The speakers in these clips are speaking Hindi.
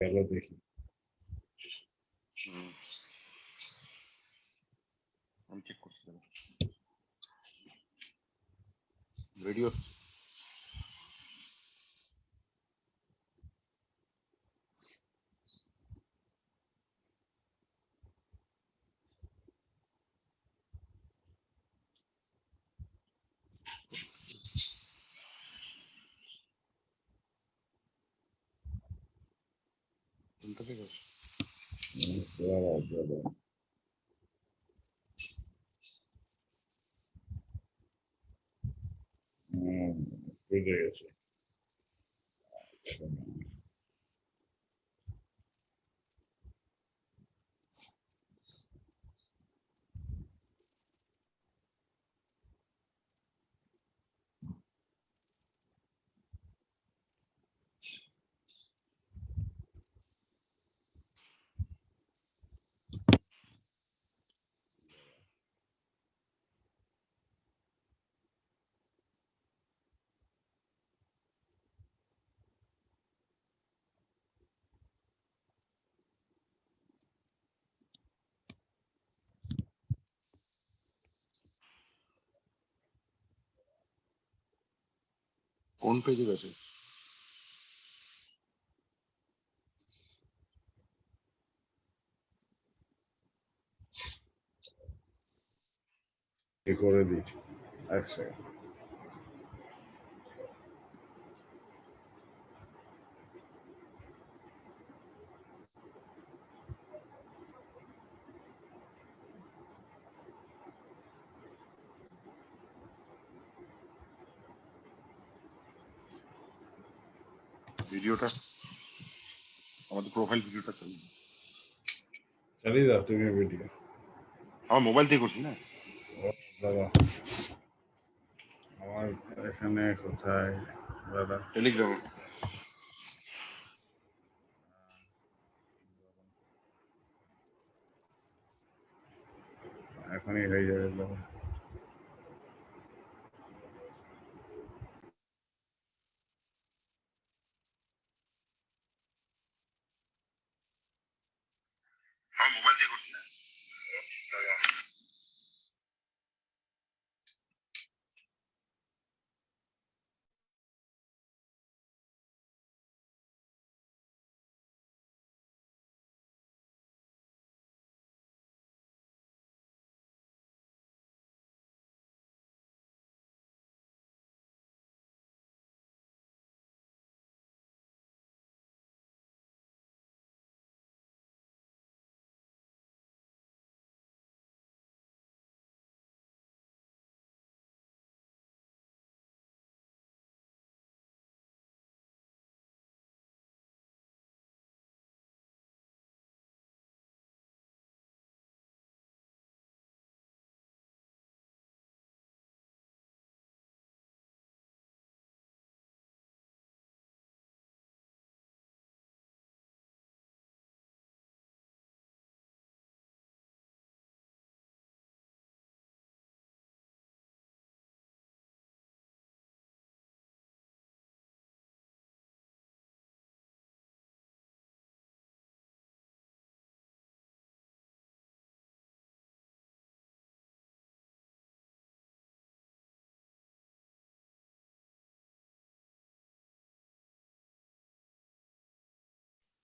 चलो देखिए। আমি চেক করছি ভিডিও কোনটা থেকে বুঝে গেছে। কোন পেজে গেছে করে দিয়েছি, এক সেকেন্ড। ভিডিওটা আমাদের প্রোফাইল ভিডিওটা চালিয়ে চালিয়ে দাও তুমি ভিডিও। আমার মোবাইল থেকে করছি না দাদা আমার এখানে কোথায় দাদা? টেলিগ্রামে এখনই হয়ে যাবে দাদা। আমার মোবাইল থেকে করছি না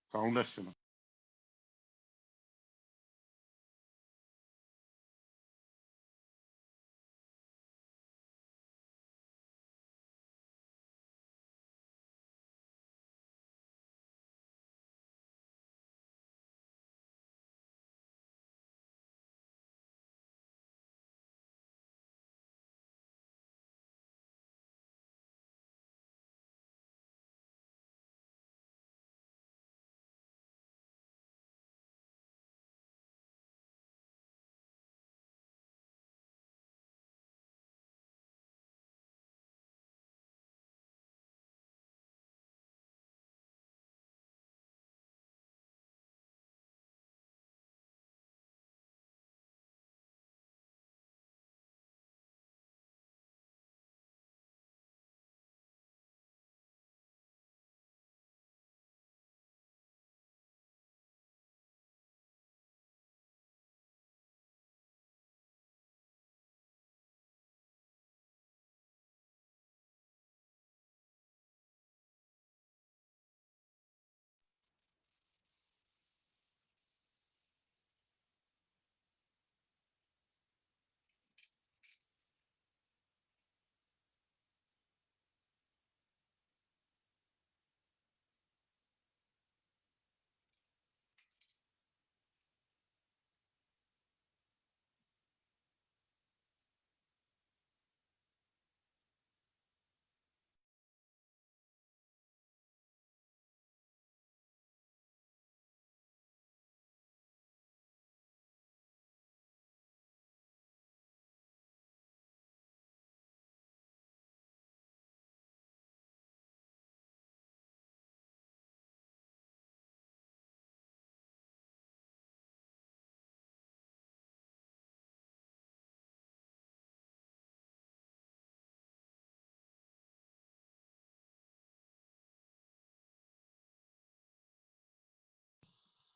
সাউন্ড আসছে না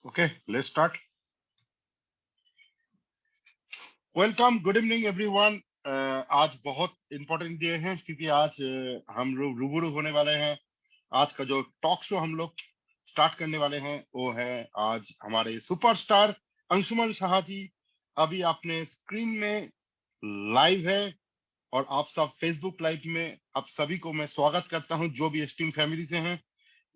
Okay, let's start. Welcome, good evening everyone. आज बहुत इंपॉर्टेंट डे है क्योंकि आज हम लोग रूबरू होने वाले हैं। आज का जो टॉक शो हम लोग स्टार्ट करने वाले हैं वो है आज हमारे सुपरस्टार अंशुमन शाह जी। अभी आपने स्क्रीन में लाइव है और आप सब फेसबुक लाइव में आप सभी को मैं स्वागत करता हूं जो भी स्ट्रीम फैमिली से हैं।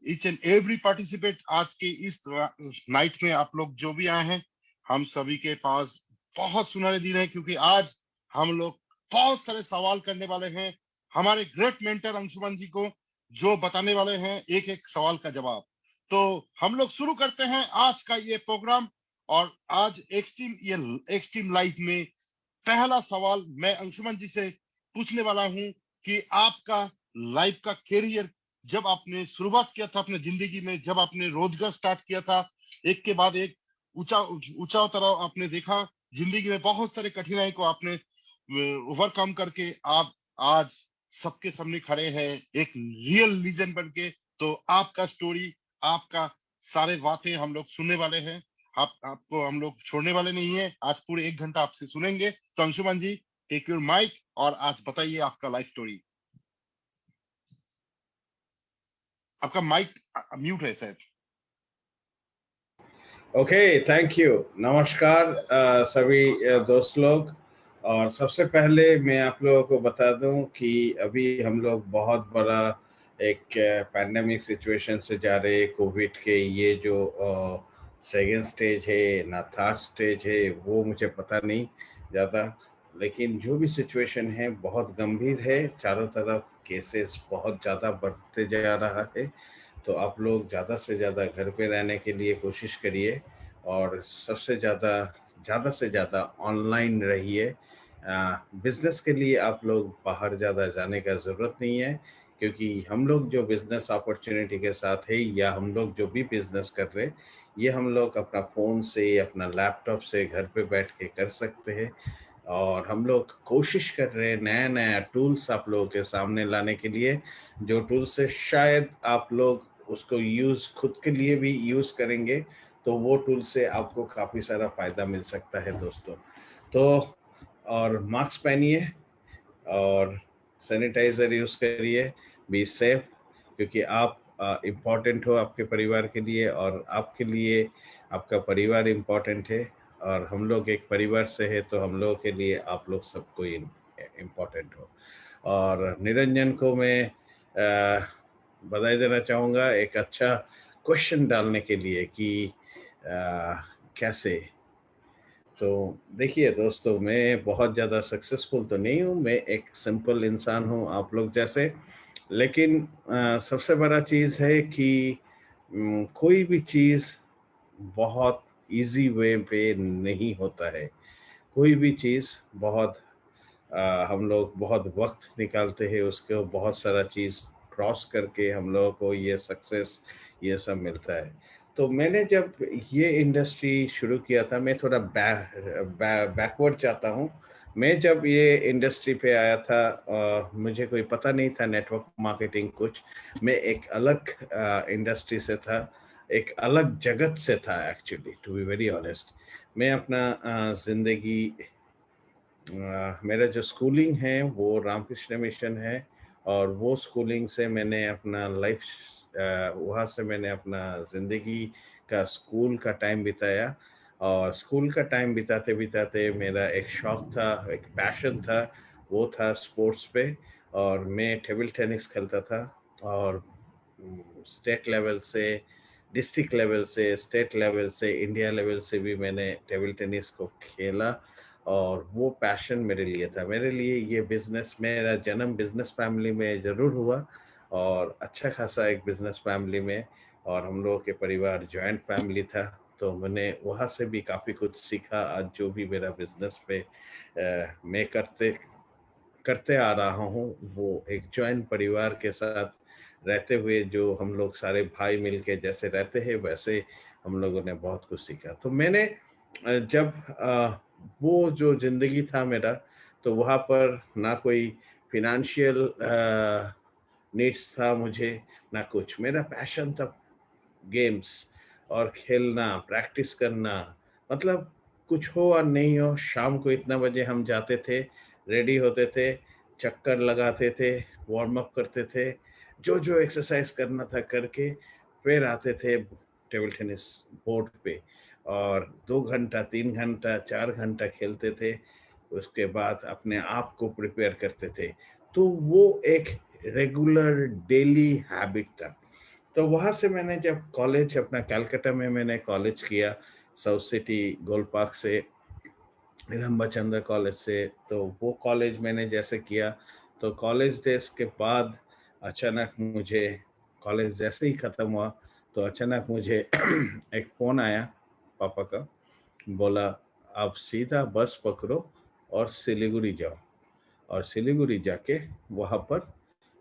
ईच एंड एवरी पार्टिसिपेट आज के इस नाइट में आप लोग जो भी आए हैं, हम सभी के पास बहुत सुनहरे दिन है क्योंकि आज हम लोग बहुत सारे सवाल करने वाले हैं हमारे ग्रेट मेंटर अंशुमन जी को, जो बताने वाले हैं एक एक सवाल का जवाब। तो हम लोग शुरू करते हैं आज का ये प्रोग्राम। और आज एक्सट्रीम लाइफ में पहला सवाल मैं अंशुमन जी से पूछने वाला हूं कि आपका लाइफ का कैरियर, जब आपने शुरुआत किया था अपने जिंदगी में, जब आपने रोजगार स्टार्ट किया था, एक के बाद एक ऊंचा ऊंचा तरह आपने देखा, जिंदगी में बहुत सारे कठिनाई को आपने ओवरकम करके आप आज सबके सामने खड़े हैं एक रियल लीजेंड बन के। तो आपका स्टोरी, आपका सारे बातें हम लोग सुनने वाले हैं। आपको हम लोग छोड़ने वाले नहीं है, आज पूरे 1 घंटा आपसे सुनेंगे। तो अंशुमन जी, टेक योर माइक और आज बताइए आपका लाइफ स्टोरी। आपका माइक म्यूट है सर। Okay, thank you. नमस्कार सभी दोस्त लोग। और सबसे पहले मैं आप लोगों को बता दूं कि अभी हम लोग बहुत बड़ा एक पैंडेमिक सिचुएशन से जा रहे हैं। कोविड के ये जो सेकेंड स्टेज है ना थर्ड स्टेज है वो मुझे पता नहीं ज़्यादा, लेकिन जो भी सिचुएशन है बहुत गंभीर है। चारों तरफ केसेस बहुत ज़्यादा बढ़ते जा रहा है। तो आप लोग ज़्यादा से ज़्यादा घर पे रहने के लिए कोशिश करिए और सबसे ज़्यादा से ज़्यादा ऑनलाइन रहिए। बिज़नेस के लिए आप लोग बाहर ज़्यादा जाने का ज़रूरत नहीं है, क्योंकि हम लोग जो बिज़नेस अपॉर्चुनिटी के साथ है या हम लोग जो भी बिज़नेस कर रहे हैं, ये हम लोग अपना फ़ोन से, अपना लैपटॉप से घर पे बैठ के कर सकते हैं। और हम लोग कोशिश कर रहे हैं नया नया टूल्स आप लोगों के सामने लाने के लिए, जो टूल्स से शायद आप लोग उसको यूज़ खुद के लिए भी यूज़ करेंगे, तो वो टूल से आपको काफ़ी सारा फ़ायदा मिल सकता है दोस्तों। तो और मास्क पहनिए और सैनिटाइज़र यूज़ करिए, बी सेफ, क्योंकि आप इम्पोर्टेंट हो आपके परिवार के लिए और आपके लिए आपका परिवार इम्पोर्टेंट है। और हम लोग एक परिवार से है, तो हम लोगों के लिए आप लोग सबको इम्पोर्टेंट हो। और निरंजन को मैं बधाई देना चाहूँगा एक अच्छा क्वेश्चन डालने के लिए कि कैसे। तो देखिए दोस्तों, मैं बहुत ज़्यादा सक्सेसफुल तो नहीं हूँ, मैं एक सिंपल इंसान हूँ आप लोग जैसे। लेकिन सबसे बड़ा चीज़ है कि कोई भी चीज़ बहुत इजी वे पे नहीं होता है। कोई भी चीज़ बहुत हम लोग बहुत वक्त निकालते हैं उसको, बहुत सारा चीज़ क्रॉस करके हम लोगों को ये सक्सेस ये सब मिलता है। तो मैंने जब ये इंडस्ट्री शुरू किया था, मैं थोड़ा बैकवर्ड जाता हूँ। मैं जब ये इंडस्ट्री पे आया था, मुझे कोई पता नहीं था नेटवर्क मार्केटिंग कुछ। मैं एक अलग इंडस्ट्री से था, एक अलग जगत से था actually, to be very honest. मैं अपना ज़िंदगी मेरा जो स्कूलिंग है वो रामकृष्ण मिशन है, और वो स्कूलिंग से मैंने अपना लाइफ वहाँ से मैंने अपना ज़िंदगी का स्कूल का टाइम बिताया। और स्कूल का टाइम बिताते बिताते मेरा एक शौक था, एक पैशन था, वो था स्पोर्ट्स पे। और मैं टेबल टेनिस खेलता था। और स्टेट लेवल से, डिस्ट्रिक्ट लेवल से, स्टेट लेवल से, इंडिया लेवल से भी मैंने टेबल टेनिस को खेला। और वो पैशन मेरे लिए था। मेरे लिए ये बिज़नेस, मेरा जन्म बिज़नेस फैमिली में ज़रूर हुआ, और अच्छा खासा एक बिज़नेस फैमिली में। और हम लोगों के परिवार जॉइंट फैमिली था, तो मैंने वहाँ से भी काफ़ी कुछ सीखा। आज जो भी मेरा बिज़नेस पे मैं करते करते आ रहा हूँ, वो एक जॉइंट परिवार के साथ रहते हुए, जो हम लोग सारे भाई मिलके जैसे रहते हैं वैसे हम लोगों ने बहुत कुछ सीखा। तो मैंने जब वो जो ज़िंदगी था मेरा, तो वहाँ पर ना कोई फिनेंशियल नीड्स था मुझे, ना कुछ। मेरा पैशन था गेम्स। और खेलना, प्रैक्टिस करना, मतलब कुछ हो और नहीं हो, शाम को इतना बजे हम जाते थे, रेडी होते थे, चक्कर लगाते थे, वार्म अप करते थे, जो-जो एक्सरसाइज़ करना था करके, फिर आते थे टेबल टेनिस बोर्ड पे और 2 घंटा, 3 घंटा, 4 घंटा खेलते थे। उसके बाद अपने आप को प्रिपेयर करते थे। तो वो एक रेगुलर डेली हैबिट था। तो वहाँ से मैंने जब कॉलेज अपना कलकत्ता में मैंने कॉलेज किया, साउथ सिटी गोल्ड पार्क से, रंभाचंद्र कॉलेज से, तो वो कॉलेज मैंने जैसे किया, तो कॉलेज डेज़ के बाद अचानक मुझे कॉलेज जैसे ही ख़त्म हुआ, तो अचानक मुझे एक फ़ोन आया पापा का, बोला, "आप सीधा बस पकड़ो और सिलीगुड़ी जाओ और सिलीगुड़ी जाके वहाँ पर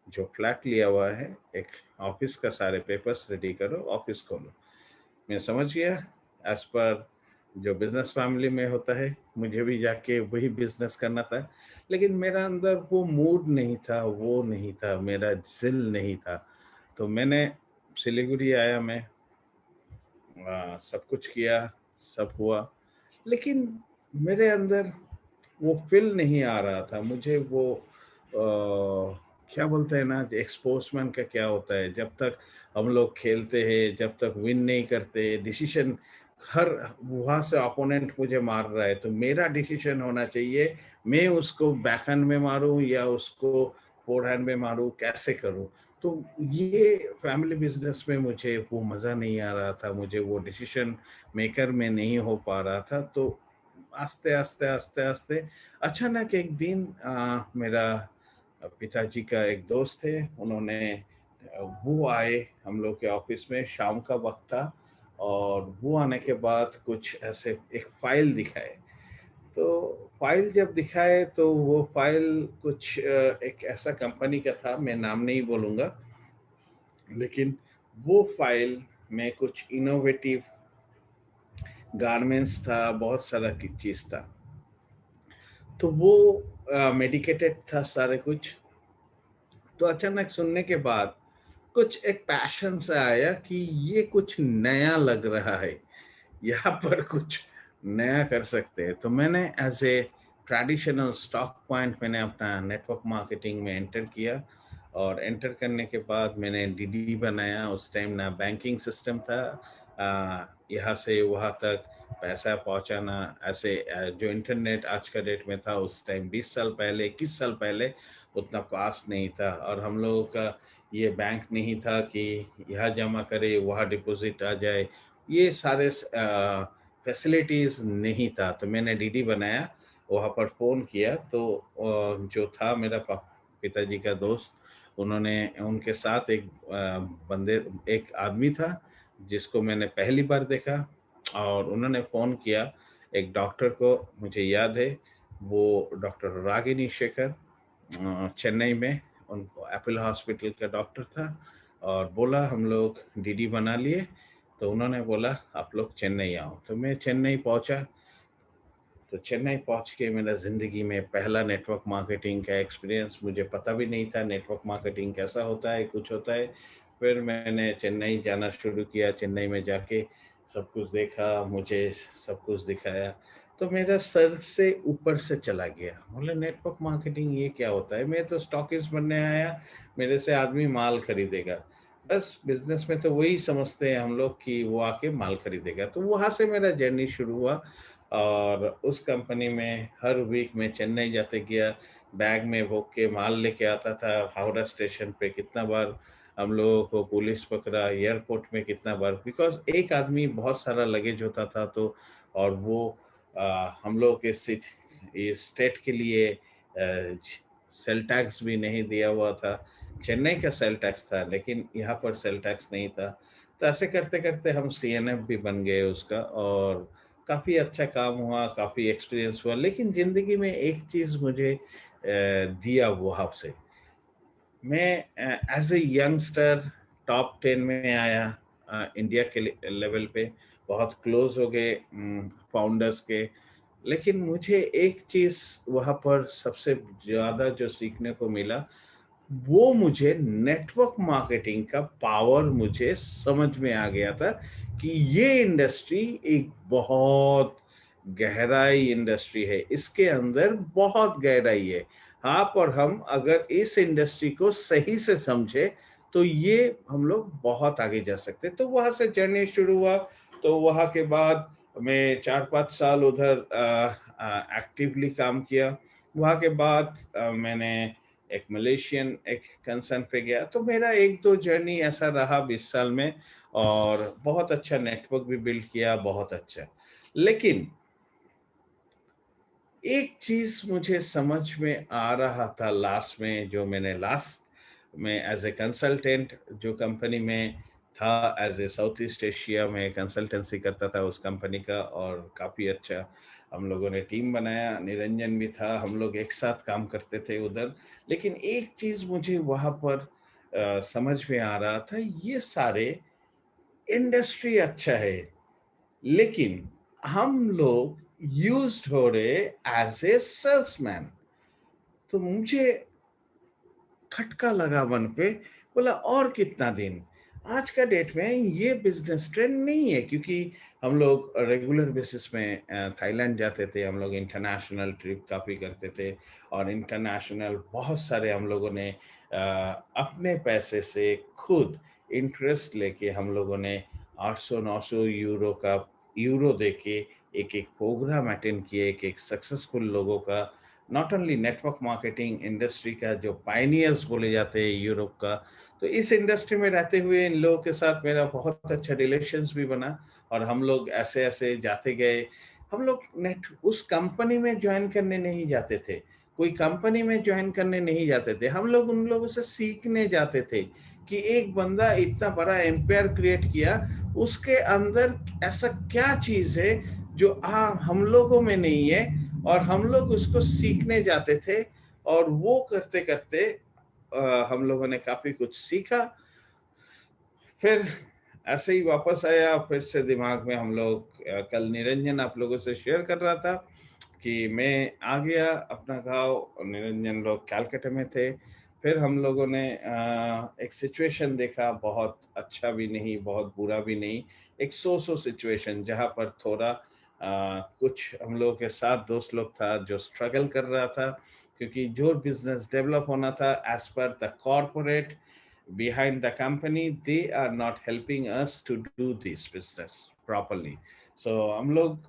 जो फ्लैट लिया हुआ है, एक ऑफ़िस का सारे पेपर्स रेडी करो, ऑफ़िस खोलो।" मैं समझ गया, एज़ पर जो बिज़नेस फैमिली में होता है, मुझे भी जाके वही बिज़नेस करना था। लेकिन मेरा अंदर वो मूड नहीं था, वो नहीं था, मेरा ज़िल नहीं था। तो मैंने सिलीगुड़ी आया मैं, सब कुछ किया, सब हुआ, लेकिन मेरे अंदर वो फ़ील नहीं आ रहा था। मुझे वो क्या बोलते हैं ना, एक्सपोज़मेंट का क्या होता है, जब तक हम लोग खेलते हैं, जब तक विन नहीं करते, डिसीज़न हर वहाँ से अपोनेंट मुझे मार रहा है, तो मेरा डिसीज़न होना चाहिए, मैं उसको बैकहैंड में मारूँ या उसको फोरहैंड में मारूँ, कैसे करूँ? तो ये फैमिली बिज़नेस में मुझे वो मज़ा नहीं आ रहा था, मुझे वो डिसीज़न मेकर में नहीं हो पा रहा था। तो आस्ते-आस्ते अचानक एक दिन मेरा पिताजी का एक दोस्त थे, उन्होंने वो आए हम लोग के ऑफ़िस में, शाम का वक़्त था और वो आने के बाद कुछ ऐसे एक फ़ाइल दिखाए। तो फ़ाइल जब दिखाए तो वो फ़ाइल कुछ एक ऐसा कंपनी का था, मैं नाम नहीं बोलूँगा, लेकिन वो फ़ाइल में कुछ इनोवेटिव गारमेंट्स था, बहुत सारा की चीज़ था। तो वो मेडिकेटेड था सारे कुछ। तो अचानक सुनने के बाद कुछ एक पैशन सा आया कि ये कुछ नया लग रहा है, यहाँ पर कुछ नया कर सकते हैं। तो मैंने as a traditional stock point मैंने अपना नेटवर्क मार्केटिंग में एंटर किया और एंटर करने के बाद मैंने डीडी बनाया। उस टाइम ना बैंकिंग सिस्टम था, यहाँ से वहाँ तक पैसा पहुँचाना, ऐसे जो इंटरनेट आज का डेट में था, उस टाइम 20 साल पहले, 21 साल पहले उतना फास्ट नहीं था और हम लोगों का ये बैंक नहीं था कि यहाँ जमा करे, वहाँ डिपॉज़िट आ जाए। ये सारे फैसिलिटीज़ नहीं था, तो मैंने डीडी बनाया, वहाँ पर फ़ोन किया तो जो था मेरा पिताजी का दोस्त, उन्होंने उनके साथ एक बंदे एक आदमी था, जिसको मैंने पहली बार देखा और उन्होंने फ़ोन किया एक डॉक्टर को, मुझे याद है, वो डॉक्टर रागिनी शेखर, चेन्नई में, उनको एपल हॉस्पिटल का डॉक्टर था और बोला हम लोग डीडी बना लिए। तो उन्होंने बोला आप लोग चेन्नई आओ, तो मैं चेन्नई पहुंचा। तो चेन्नई पहुंच के मेरा ज़िंदगी में पहला नेटवर्क मार्केटिंग का एक्सपीरियंस, मुझे पता भी नहीं था नेटवर्क मार्केटिंग कैसा होता है, कुछ होता है। फिर मैंने चेन्नई जाना शुरू किया, चेन्नई में जाके सब कुछ देखा, मुझे सब कुछ दिखाया, तो मेरा सर से ऊपर से चला गया। बोले नेटवर्क मार्केटिंग ये क्या होता है? मैं तो स्टॉकिस्ट बनने आया, मेरे से आदमी माल खरीदेगा। बस बिज़नेस में तो वही समझते हैं हम लोग कि वो आके माल खरीदेगा। तो वहाँ से मेरा जर्नी शुरू हुआ और उस कंपनी में हर वीक मैं चेन्नई जाते गया, बैग में भोग के माल लेके आता था। हावड़ा स्टेशन पे कितना बार हम लोगों को पुलिस पकड़ा, एयरपोर्ट में कितना बार, बिकॉज़ एक आदमी बहुत सारा लगेज होता था, तो और वो हम लोगों के इस स्टेट के लिए सेल टैक्स भी नहीं दिया हुआ था। चेन्नई का सेल टैक्स था, लेकिन यहाँ पर सेल टैक्स नहीं था। तो ऐसे करते-करते हम सीएनएफ भी बन गए उसका और काफ़ी अच्छा काम हुआ, काफ़ी एक्सपीरियंस हुआ। लेकिन ज़िंदगी में एक चीज़ मुझे दिया वहाँ से, मैं एज़ ए यंगस्टर टॉप 10 में आया, इंडिया के लेवल पे, बहुत क्लोज़ हो गए फाउंडर्स के। लेकिन मुझे एक चीज़ वहाँ पर सबसे ज़्यादा जो सीखने को मिला, वो मुझे नेटवर्क मार्केटिंग का पावर मुझे समझ में आ गया था कि ये इंडस्ट्री एक बहुत गहराई इंडस्ट्री है, इसके अंदर बहुत गहराई है। आप और हम अगर इस इंडस्ट्री को सही से समझे तो ये हम लोग बहुत आगे जा सकते हैं। तो वहां से जर्नी शुरू हुआ। तो वहां के बाद मैं 4-5 साल उधर एक्टिवली काम किया। वहां के बाद मैंने एक मलेशियन एक कंसर्न पे गया। तो मेरा एक दो जर्नी ऐसा रहा 20 साल में, और बहुत अच्छा नेटवर्क भी बिल्ड किया, बहुत अच्छा। लेकिन एक चीज मुझे समझ में आ रहा था लास्ट में, जो मैंने लास्ट में एज ए कंसल्टेंट जो कंपनी में था, as a South East Asia में कंसल्टेंसी करता था उस कंपनी का, और काफ़ी अच्छा हम लोगों ने टीम बनाया। निरंजन भी था, हम लोग एक साथ काम करते थे उधर। लेकिन एक चीज़ मुझे वहाँ पर समझ में आ रहा था, ये सारे इंडस्ट्री अच्छा है, लेकिन हम लोग यूज्ड हो रहे एज ए सेल्समैन। तो मुझे खटका लगा मन पे, बोला और कितना दिन। आज का डेट में ये बिजनेस ट्रेंड नहीं है, क्योंकि हम लोग रेगुलर बेसिस में थाईलैंड जाते थे, हम लोग इंटरनेशनल ट्रिप काफ़ी करते थे, और इंटरनेशनल बहुत सारे हम लोगों ने अपने पैसे से खुद इंटरेस्ट लेके हम लोगों ने 800-900 यूरो का यूरो दे के एक एक प्रोग्राम अटेंड किए, एक एक सक्सेसफुल लोगों का, not only network marketing industry का जो पायनियर्स बोले जाते हैं यूरोप का। तो इस इंडस्ट्री में रहते हुए इन लोगों के साथ मेरा बहुत अच्छा रिलेशंस भी बना, और हम लोग ऐसे ऐसे जाते गए। हम लोग नेट उस कंपनी में ज्वाइन करने नहीं जाते थे, कोई कंपनी में ज्वाइन करने नहीं जाते थे, हम लोग उन लोगों से सीखने जाते थे कि एक बंदा इतना बड़ा एम्पायर क्रिएट किया, उसके अंदर ऐसा क्या चीज है जो हम लोगों में नहीं है, और हम लोग उसको सीखने जाते थे। और वो करते करते हम लोगों ने काफी कुछ सीखा। फिर ऐसे ही वापस आया, फिर से दिमाग में हम लोग कल निरंजन आप लोगों से शेयर कर रहा था कि मैं आ गया अपना गांव, निरंजन लोग कैलकाटा में थे। फिर हम लोगों ने एक सिचुएशन देखा, बहुत अच्छा भी नहीं बहुत बुरा भी नहीं, एक सो सिचुएशन, जहाँ पर थोड़ा कुछ हम लोगों के साथ दोस्त लोग था जो स्ट्रगल कर रहा था, क्योंकि जो बिजनेस डेवलप होना था as per the corporate behind the company, they are not helping us to do this business properly. So हम लोग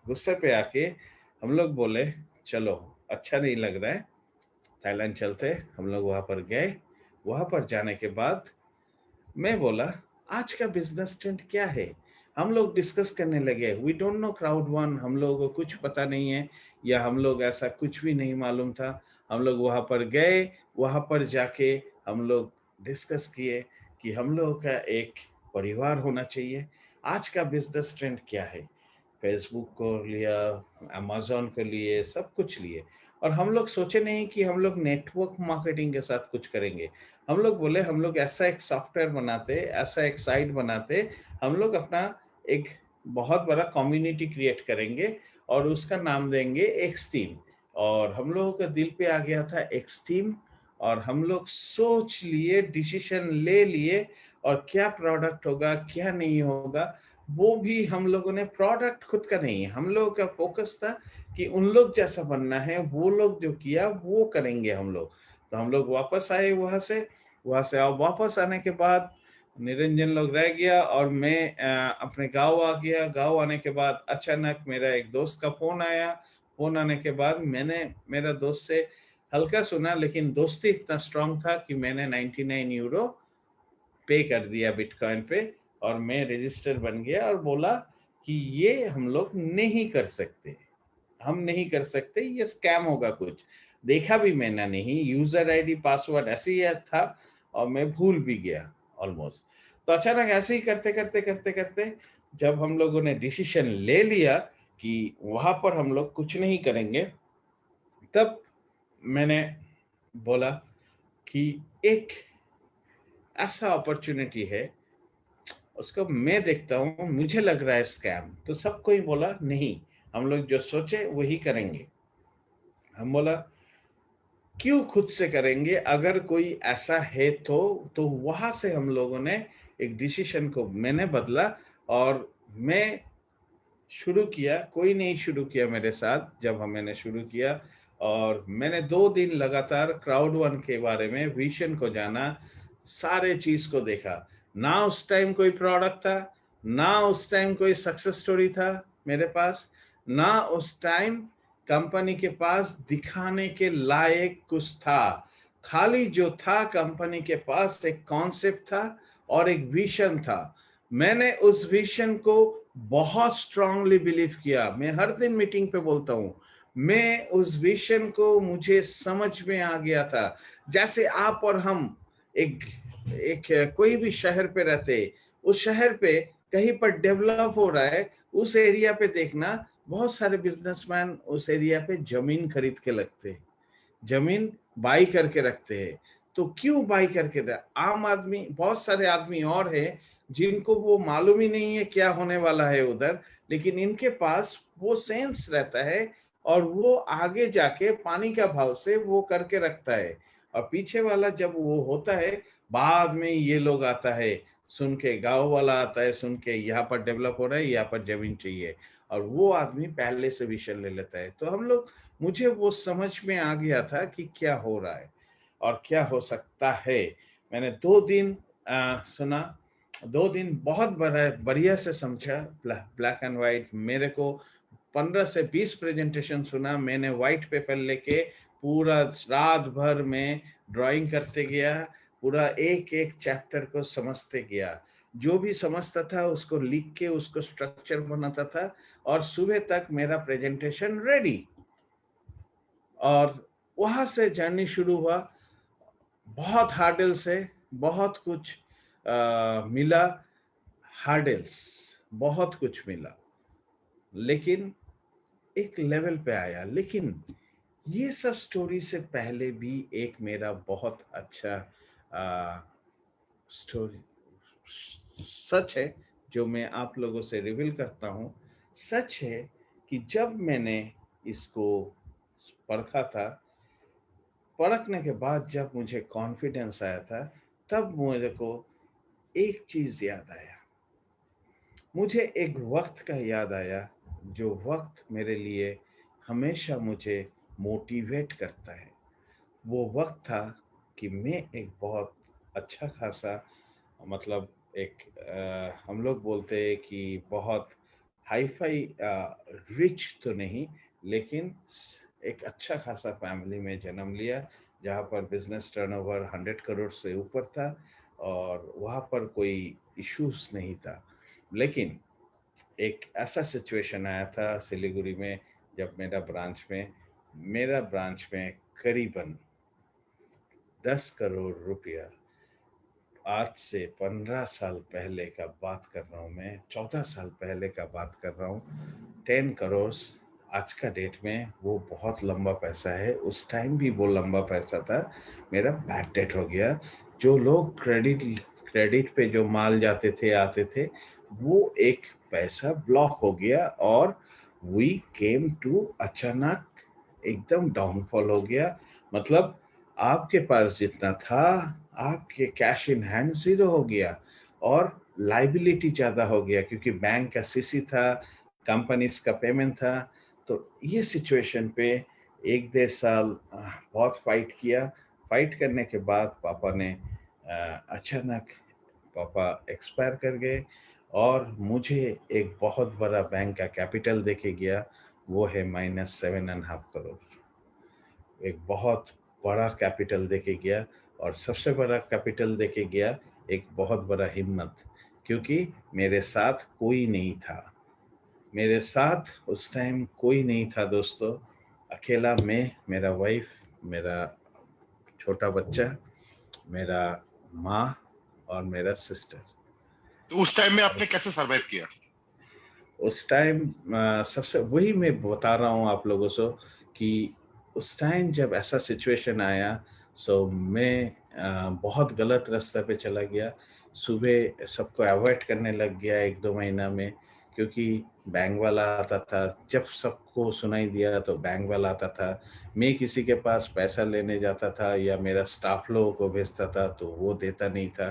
गुस्से पे आके हम लोग बोले चलो अच्छा नहीं लग रहा है, थाईलैंड चलते। हम लोग वहां पर गए। वहां पर जाने के बाद मैं बोला आज का बिजनेस ट्रेंड क्या है। हम लोग डिस्कस करने लगे, we don't know crowd one, हम लोगों को कुछ पता नहीं है, या हम लोग ऐसा कुछ भी नहीं मालूम था। हम लोग वहां पर गए, वहां पर जाके हम लोग डिस्कस किए कि हम लोगों का एक परिवार होना चाहिए। आज का बिजनेस ट्रेंड क्या है, फेसबुक को लिया, अमेजोन को लिए, सब कुछ लिए, और हम लोग सोचे नहीं कि हम लोग नेटवर्क मार्केटिंग के साथ कुछ करेंगे। हम लोग बोले हम लोग ऐसा एक सॉफ्टवेयर बनाते, ऐसा एक साइट बनाते, हम लोग अपना एक बहुत बड़ा कम्युनिटी क्रिएट करेंगे, और उसका नाम देंगे एक्स टीम। और हम लोगों का दिल पे आ गया था एक्स टीम, और हम लोग सोच लिए, डिसीजन ले लिए, और क्या प्रोडक्ट होगा क्या नहीं होगा वो भी हम लोगों ने, प्रोडक्ट खुद का नहीं, हम लोगों का फोकस था कि उन लोग जैसा बनना है, वो लोग जो किया वो करेंगे हम लोग। तो हम लोग वापस आए वहां से अब वापस आने के बाद निरंजन लोग रह गया, और मैं अपने गांव आ गया। गांव आने के बाद अचानक मेरा एक दोस्त का फोन आया। फोन आने के बाद मैंने मेरा दोस्त से हल्का सुना, लेकिन दोस्ती इतना स्ट्रांग था कि मैंने 99 यूरो पे कर दिया बिटकॉइन पे, और मैं रजिस्टर बन गया, और बोला कि ये हम लोग नहीं कर सकते, हम नहीं कर सकते, ये स्कैम होगा कुछ। देखा भी मैंने नहीं, यूजर आईडी पासवर्ड ऐसे ही था, और मैं भूल भी गया ऑलमोस्ट। तो अचानक ऐसे ही करते करते करते करते जब हम लोगों ने डिसीजन ले लिया कि वहां पर हम लोग कुछ नहीं करेंगे, तब मैंने बोला कि एक ऐसा अपॉर्चुनिटी है, उसको मैं देखता हूँ, मुझे लग रहा है स्कैम। तो सब कोई बोला नहीं, हम लोग जो सोचे वही करेंगे। हम बोला क्यों खुद से करेंगे? अगर कोई ऐसा है तो वहां से हम लोगों ने एक डिसीजन को मैंने बदला और मैं शुरू किया। कोई नहीं शुरू किया मेरे साथ जब मैंने शुरू किया, और मैंने 2 दिन लगातार क्राउड वन के बारे में विजन को जाना, सारे चीज को देखा। ना उस टाइम कोई प्रोडक्ट था, ना उस टाइम कोई सक्सेस स्टोरी था मेरे पास, ना उस टाइम कंपनी के पास दिखाने के लायक कुछ था। खाली जो था, कंपनी के पास एक कॉन्सेप्ट था और एक विजन था। मैंने उस विजन को बहुत स्ट्रांगली बिलीव किया। मैं हर दिन मीटिंग पे बोलता हूँ, मैं उस विजन को मुझे समझ में आ गया था। जैसे आप और हम एक एक कोई भी शहर पे रहते, उस शहर पे कहीं पर डेवलप हो रहा है, उस एरिया पे देखना, बहुत सारे बिजनेसमैन उस एरिया पे जमीन खरीद के लगते हैं, जमीन बाई करके रखते हैं। तो क्यों बाई करके आम आदमी, बहुत सारे आदमी और हैं जिनको वो मालूम ही नहीं है क्या होने वाला है उधर, लेकिन इनके पास वो सेंस रहता है और वो आगे जाके पानी का भाव से वो करके रखता है। और पीछे वाला जब वो होता है, बाद में ये लोग आता है सुन के, गांव वाला आता है सुन के, यहाँ पर डेवलप हो रहा है, यहाँ पर जमीन चाहिए, और वो आदमी पहले से विषय ले लेता है। तो हम लोग, मुझे वो समझ में आ गया था कि क्या हो रहा है और क्या हो सकता है। मैंने 2 दिन सुना, 2 दिन बहुत बड़ा बढ़िया से समझा, ब्लैक एंड व्हाइट। मेरे को 15 से 20 प्रेजेंटेशन सुना मैंने, व्हाइट पेपर लेके पूरा रात भर में ड्राइंग करते गया, पूरा एक एक चैप्टर को समझते गया, जो भी समझता था उसको लिख के उसको स्ट्रक्चर बनाता था, और सुबह तक मेरा प्रेजेंटेशन रेडी। और वहां से जर्नी शुरू हुआ। बहुत हार्डल से बहुत कुछ मिला, हार्डल्स बहुत कुछ मिला, लेकिन एक लेवल पे आया। लेकिन ये सब स्टोरी से पहले भी एक मेरा बहुत अच्छा स्टोरी सच है, जो मैं आप लोगों से रिवील करता हूँ। सच है कि जब मैंने इसको परखा था, परखने के बाद जब मुझे कॉन्फिडेंस आया था, तब मुझे को एक चीज याद आया। मुझे एक वक्त का याद आया, जो वक्त मेरे लिए हमेशा मुझे मोटिवेट करता है। वो वक्त था कि मैं एक बहुत अच्छा खासा, मतलब एक हम लोग बोलते हैं कि बहुत हाई फाई रिच तो नहीं, लेकिन एक अच्छा खासा फैमिली में जन्म लिया, जहाँ पर बिजनेस टर्नओवर 100 करोड़ से ऊपर था, और वहाँ पर कोई इश्यूज नहीं था। लेकिन एक ऐसा सिचुएशन आया था सिलीगुड़ी में, जब मेरा ब्रांच में करीबन 10 करोड़ रुपया, आज से 15 साल पहले का बात कर रहा हूँ मैं, 14 साल पहले का बात कर रहा हूँ, 10 करोड़ आज का डेट में वो बहुत लंबा पैसा है। उस टाइम भी वो लंबा पैसा था। मेरा बैड डेट हो गया। जो लोग क्रेडिट पे जो माल जाते थे आते थे, वो एक पैसा ब्लॉक हो गया, और वी केम टू अचानक एकदम डाउनफॉल हो गया। मतलब आपके पास जितना था, आपके कैश इन हैंड जीरो हो गया, और लाइबिलिटी ज्यादा हो गया, क्योंकि बैंक का सीसी था, कंपनीज का पेमेंट था। तो ये सिचुएशन पे 1 1.5 साल बहुत फाइट किया। फाइट करने के बाद पापा ने अचानक पापा एक्सपायर कर गए, और मुझे एक बहुत बड़ा बैंक का कैपिटल देके गया। वो है -7.5 करोड़। एक बहुत बड़ा कैपिटल देके गया, और सबसे बड़ा कैपिटल देके गया एक बहुत बड़ा हिम्मत, क्योंकि मेरे साथ कोई नहीं था। मेरे साथ उस टाइम कोई नहीं था दोस्तों। अकेला मैं, मेरा वाइफ, मेरा छोटा बच्चा, मेरा माँ और मेरा सिस्टर। तो उस टाइम में आपने कैसे सरवाइव किया? उस टाइम सबसे वही मैं बता रहा हूँ आप लोगों से, कि उस टाइम जब ऐसा सिचुएशन आया, सो मैं बहुत गलत रास्ते पे चला गया। सुबह सबको अवॉइड करने लग गया 1 2 महीना में, क्योंकि बैंक वाला आता था, जब सबको सुनाई दिया तो बैंक वाला आता था। मैं किसी के पास पैसा लेने जाता था या मेरा स्टाफ लोगों को भेजता था तो वो देता नहीं था।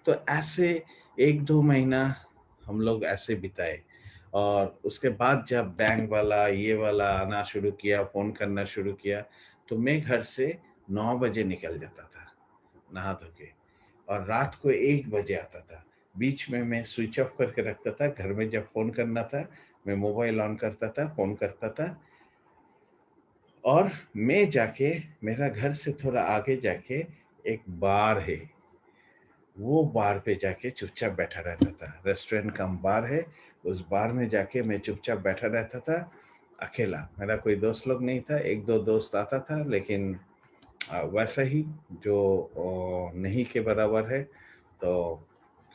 तो ऐसे 1-2 महीना हम लोग ऐसे बिताए, और उसके बाद जब बैंक वाला ये वाला आना शुरू किया, फ़ोन करना शुरू किया, तो मैं घर से 9 बजे निकल जाता था नहा धो के, और रात को 1 बजे आता था। बीच में मैं स्विच ऑफ करके रखता था। घर में जब फ़ोन करना था, मैं मोबाइल ऑन करता था, फ़ोन करता था, और मैं जाके, मेरा घर से थोड़ा आगे जाके एक बार है, वो बार पे जाके चुपचाप बैठा रहता था। रेस्टोरेंट कम बार है, उस बार में जाके मैं चुपचाप बैठा रहता था, अकेला। मेरा कोई दोस्त लोग नहीं था, 1-2 दोस्त आता था, लेकिन वैसा ही जो नहीं के बराबर है। तो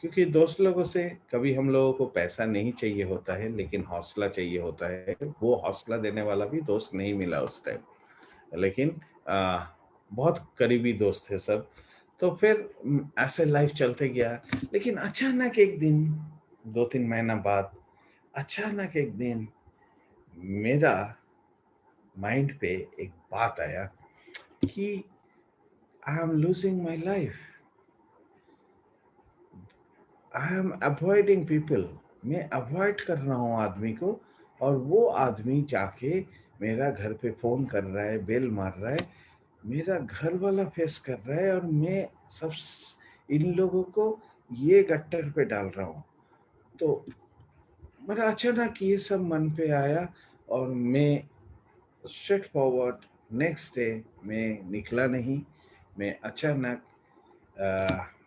क्योंकि दोस्त लोगों से कभी हम लोगों को पैसा नहीं चाहिए होता है, लेकिन हौसला चाहिए होता है। वो हौसला देने वाला भी दोस्त नहीं मिला उस टाइम, लेकिन बहुत करीबी दोस्त थे सब। तो फिर ऐसे लाइफ चलते गया। लेकिन अचानक एक दिन, 2-3 महीना बाद, अचानक एक दिन मेरा माइंड पे एक बात आया कि I am losing my life, I am avoiding people. मैं अवॉइड कर रहा हूँ आदमी को, और वो आदमी जाके मेरा घर पे फोन कर रहा है, बेल मार रहा है, मेरा घर वाला फेस कर रहा है, और मैं सब इन लोगों को ये गट्टर पे डाल रहा हूँ। तो मेरा अचानक ये सब मन पे आया, और मैं स्ट्रेट फॉरवर्ड नेक्स्ट डे मैं निकला नहीं। मैं अचानक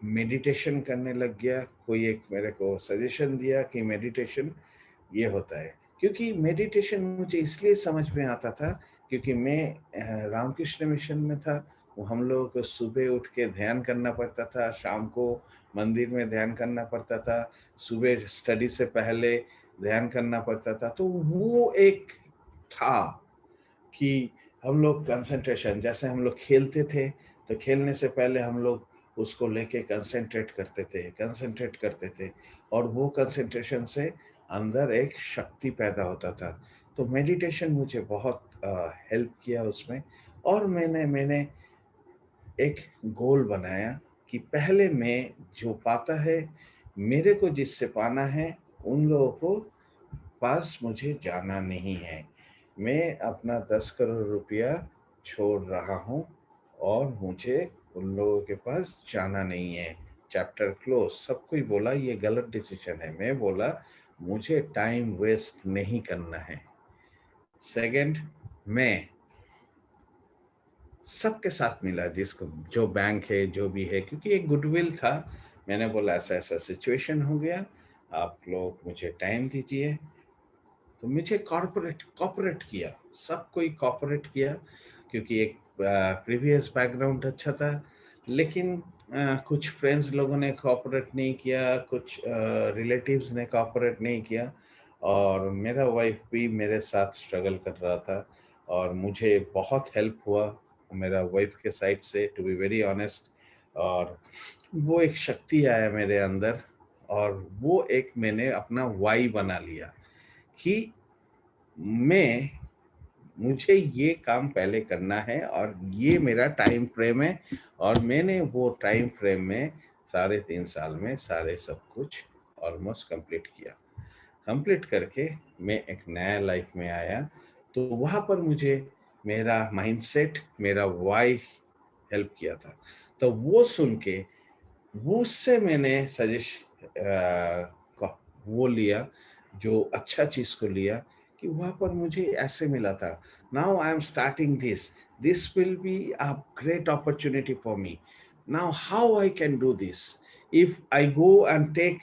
मेडिटेशन करने लग गया। कोई एक मेरे को सजेशन दिया कि मेडिटेशन ये होता है, क्योंकि मेडिटेशन मुझे इसलिए समझ में आता था क्योंकि मैं रामकृष्ण मिशन में था। वो हम लोगों को सुबह उठ के ध्यान करना पड़ता था, शाम को मंदिर में ध्यान करना पड़ता था, सुबह स्टडी से पहले ध्यान करना पड़ता था। तो वो एक था कि हम लोग कंसंट्रेशन, जैसे हम लोग खेलते थे तो खेलने से पहले हम लोग उसको लेके कंसंट्रेट करते थे, और वो कंसंट्रेशन से अंदर एक शक्ति पैदा होता था। तो मेडिटेशन मुझे बहुत हेल्प किया उसमें। और मैंने एक गोल बनाया कि पहले मैं जो पाता है, मेरे को जिससे पाना है, उन लोगों को पास मुझे जाना नहीं है। मैं अपना 10 करोड़ रुपया छोड़ रहा हूँ, और मुझे उन लोगों के पास जाना नहीं है। Chapter close. सब कोई बोला ये गलत डिसीजन है, मैं बोला मुझे टाइम वेस्ट नहीं करना है। सेकंड, मैं सबके साथ मिला, जिसको जो बैंक है जो भी है, क्योंकि एक गुडविल था। मैंने बोला ऐसा ऐसा सिचुएशन हो गया, आप लोग मुझे टाइम दीजिए। तो मुझे कॉपरेट किया, सब कोई कॉपरेट किया, क्योंकि एक प्रीवियस बैकग्राउंड अच्छा था। लेकिन कुछ फ्रेंड्स लोगों ने कॉपरेट नहीं किया, कुछ रिलेटिव्स ने कॉपरेट नहीं किया, और मेरा वाइफ भी मेरे साथ स्ट्रगल कर रहा था, और मुझे बहुत हेल्प हुआ मेरा वाइफ के साइड से, टू बी वेरी ऑनेस्ट। और वो एक शक्ति आया मेरे अंदर, और वो एक मैंने अपना वाई बना लिया कि मैं मुझे ये काम पहले करना है, और ये मेरा टाइम फ्रेम है। और मैंने वो टाइम फ्रेम में 3.5 साल में सारे सब कुछ ऑलमोस्ट कंप्लीट किया। कंप्लीट करके मैं एक नया लाइफ में आया। तो वहाँ पर मुझे मेरा माइंडसेट, मेरा वाई हेल्प किया था। तो वो सुन के, वो उससे मैंने वो लिया, जो अच्छा चीज को लिया, कि वहां पर मुझे ऐसे मिला था। Now I am starting this will be a great opportunity for me. Now how I can do this, if I go and take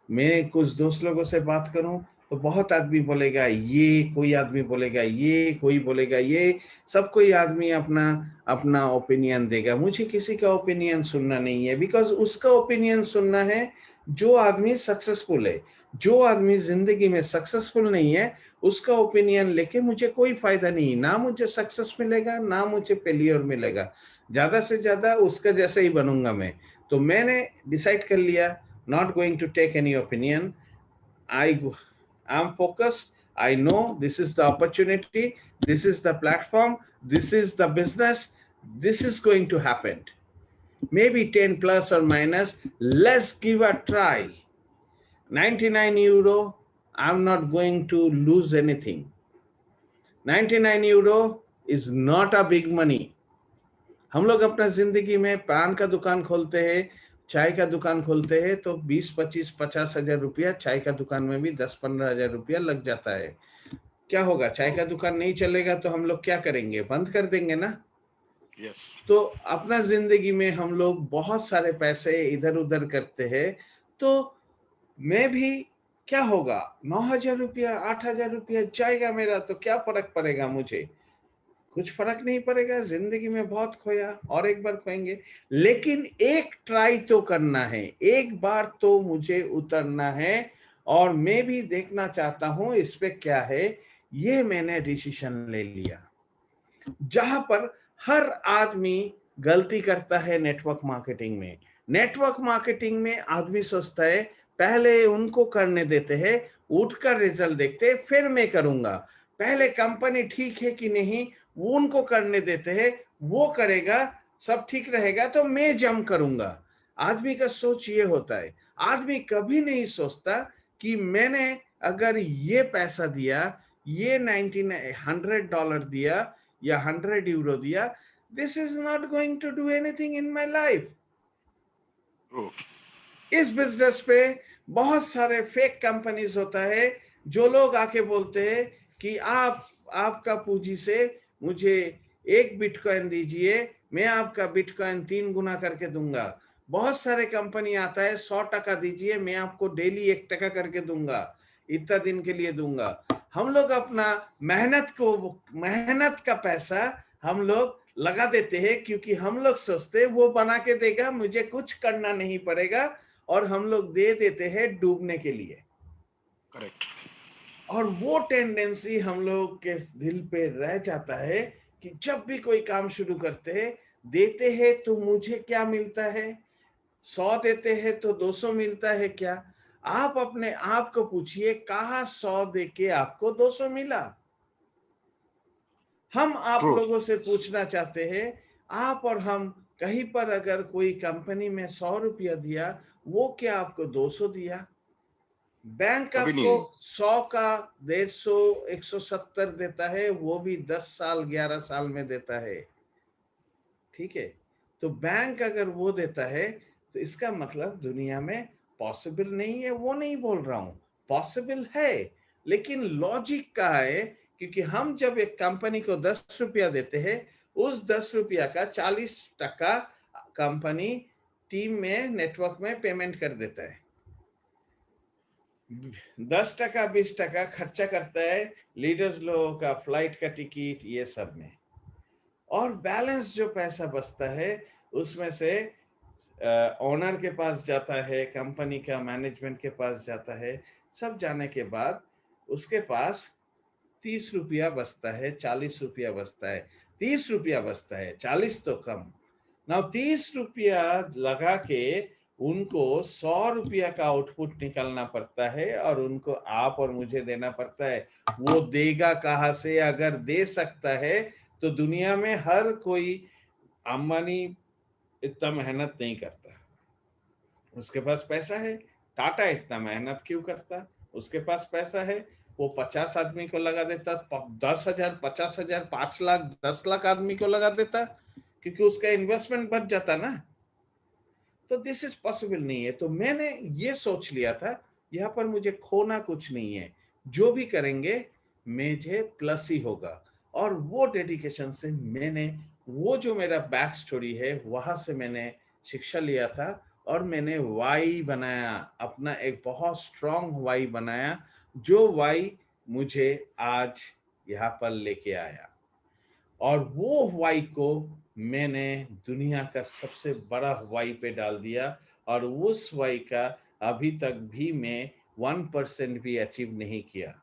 मैं कुछ दोस्त लोगों से बात करूं तो बहुत आदमी बोलेगा ये, कोई आदमी बोलेगा ये, कोई बोलेगा ये, सब कोई आदमी अपना अपना ओपिनियन देगा। मुझे किसी का ओपिनियन सुनना नहीं है, बिकॉज उसका ओपिनियन सुनना है जो आदमी सक्सेसफुल है। जो आदमी जिंदगी में सक्सेसफुल नहीं है, उसका ओपिनियन लेके मुझे कोई फायदा नहीं, ना मुझे सक्सेस मिलेगा ना मुझे फेलियर मिलेगा। ज्यादा से ज्यादा उसका जैसा ही बनूंगा मैं। तो मैंने डिसाइड कर लिया, not going to take any opinion. I'm focused. I know this is the opportunity, this is the platform, this is the business, this is going to happen. Maybe 10 plus or minus, let's give a try. 99 euro, I'm not going to lose anything. 99 euro is not a big money. हम लोग अपना जिंदगी में पान का दुकान खोलते हैं, चाय का दुकान खोलते हैं, तो 20, 25, 50 हजार रुपया, चाय का दुकान में भी 10, 15 हजार रुपया लग जाता है. क्या होगा? चाय का दुकान नहीं चलेगा तो हम लोग क्या करेंगे? बंद कर देंगे ना. Yes. तो अपना जिंदगी में हम लोग बहुत सारे पैसे इधर उधर करते हैं. तो मैं भी, क्या होगा? 9,000 रुपया, 8,000 रुपया जाएगा मेरा, तो क्या फर्क पड़ेगा मुझे? कुछ फर्क नहीं पड़ेगा. जिंदगी में बहुत खोया, और एक बार खोएंगे, लेकिन एक ट्राई तो करना है. एक बार तो मुझे उतरना है, और मैं भी देखना चाहता हूं इस पे क्या है. ये मैंने डिसीजन ले लिया. जहां पर हर आदमी गलती करता है नेटवर्क मार्केटिंग में. नेटवर्क मार्केटिंग में आदमी सोचता है पहले उनको करने देते हैं, उठकर रिजल्ट देखते हैं, फिर मैं करूंगा. पहले कंपनी ठीक है कि नहीं वो उनको करने देते हैं, वो करेगा, सब ठीक रहेगा तो मैं जम करूंगा. आदमी का सोच ये होता है. आदमी कभी नहीं सोचता कि मैंने अगर ये पैसा दिया, ये $100 दिया या 100 यूरो दिया, this is not going to do anything in my life. True. इस बिजनेस पे बहुत सारे फेक कंपनीज होता है, जो लोग आके बोलते हैं कि आपका पूंजी से मुझे 1 बिटकॉइन दीजिए, मैं आपका बिटकॉइन 3 गुना करके दूंगा. बहुत सारे कंपनी आता है 100 टका दीजिए, मैं आपको डेली 1 टका करके दूंगा, इतना दिन के लिए दूंगा. हम लोग अपना मेहनत का पैसा हम लोग लगा देते हैं, क्योंकि हम लोग सोचते हैं वो बना के देगा, मुझे कुछ करना नहीं पड़ेगा, और हम लोग दे देते हैं डूबने के लिए. Correct. और वो टेंडेंसी हम लोग के दिल पे रह जाता है कि जब भी कोई काम शुरू करते हैं, देते हैं तो मुझे क्या मिलता है? 100 देते हैं तो 200 मिलता है क्या? आप अपने आप को पूछिए, कहाँ 100 दे के आपको 200 मिला? हम आप True. लोगों से पूछना चाहते हैं, आप और हम कहीं पर अगर कोई कंपनी में 100 रुपया दिया, वो क्या आपको 200 दिया? बैंक कभी आपको नहीं. 100 का 150, 170 देता है, वो भी 10 साल 11 साल में देता है. ठीक है, तो बैंक अगर वो देता है, तो इसका मतलब दुनिया में पॉसिबल नहीं है, वो नहीं बोल रहा हूं. पॉसिबल है, लेकिन लॉजिक का है, क्योंकि हम जब एक कंपनी को 10 रुपया देते हैं, उस 10 रुपया का 40 टका कंपनी टीम में, नेटवर्क में पेमेंट कर देता है. 10 टका 20 टका खर्चा करता है लीडर्स लोगों का, फ्लाइट का टिकट, ये सब में. और बैलेंस जो पैसा बचता है, उसमें से ओनर के पास जाता है, कंपनी का मैनेजमेंट के पास जाता है. सब जाने के बाद उसके पास 30 रुपया बचता है, 40 रुपया बचता है. 30 रुपया बचता है, 40 तो कम ना. 30 रुपया लगा के उनको 100 रुपया का आउटपुट निकालना पड़ता है, और उनको आप और मुझे देना पड़ता है. वो देगा कहाँ से? अगर दे सकता है तो दुनिया में हर कोई अंबानी इतना मेहनत नहीं करता. उसके पास पैसा है. टाटा इतना मेहनत क्यों करता? उसके पास पैसा है, वो 50 आदमी को लगा देता, 10,000, 50,000, 5 लाख, 10 लाख आदमी को लगा देता, क्योंकि उसका इन्वेस्टमेंट बच जाता ना. तो दिस इज पॉसिबल नहीं है. तो मैंने ये सोच लिया था, यहाँ पर मुझे खोना कुछ नहीं है, जो भी करेंगे मुझे प्लस ही होगा. और वो डेडिकेशन से मैंने, वो जो मेरा बैक स्टोरी है, वहां से मैंने शिक्षा लिया था, और मैंने वाई बनाया, अपना एक बहुत स्ट्रांग वाई बनाया, जो वाई मुझे आज यहाँ पर लेके आया. और वो वाई को मैंने दुनिया का सबसे बड़ा वाई पे डाल दिया, और उस वाई का अभी तक भी मैं 1% भी अचीव नहीं किया.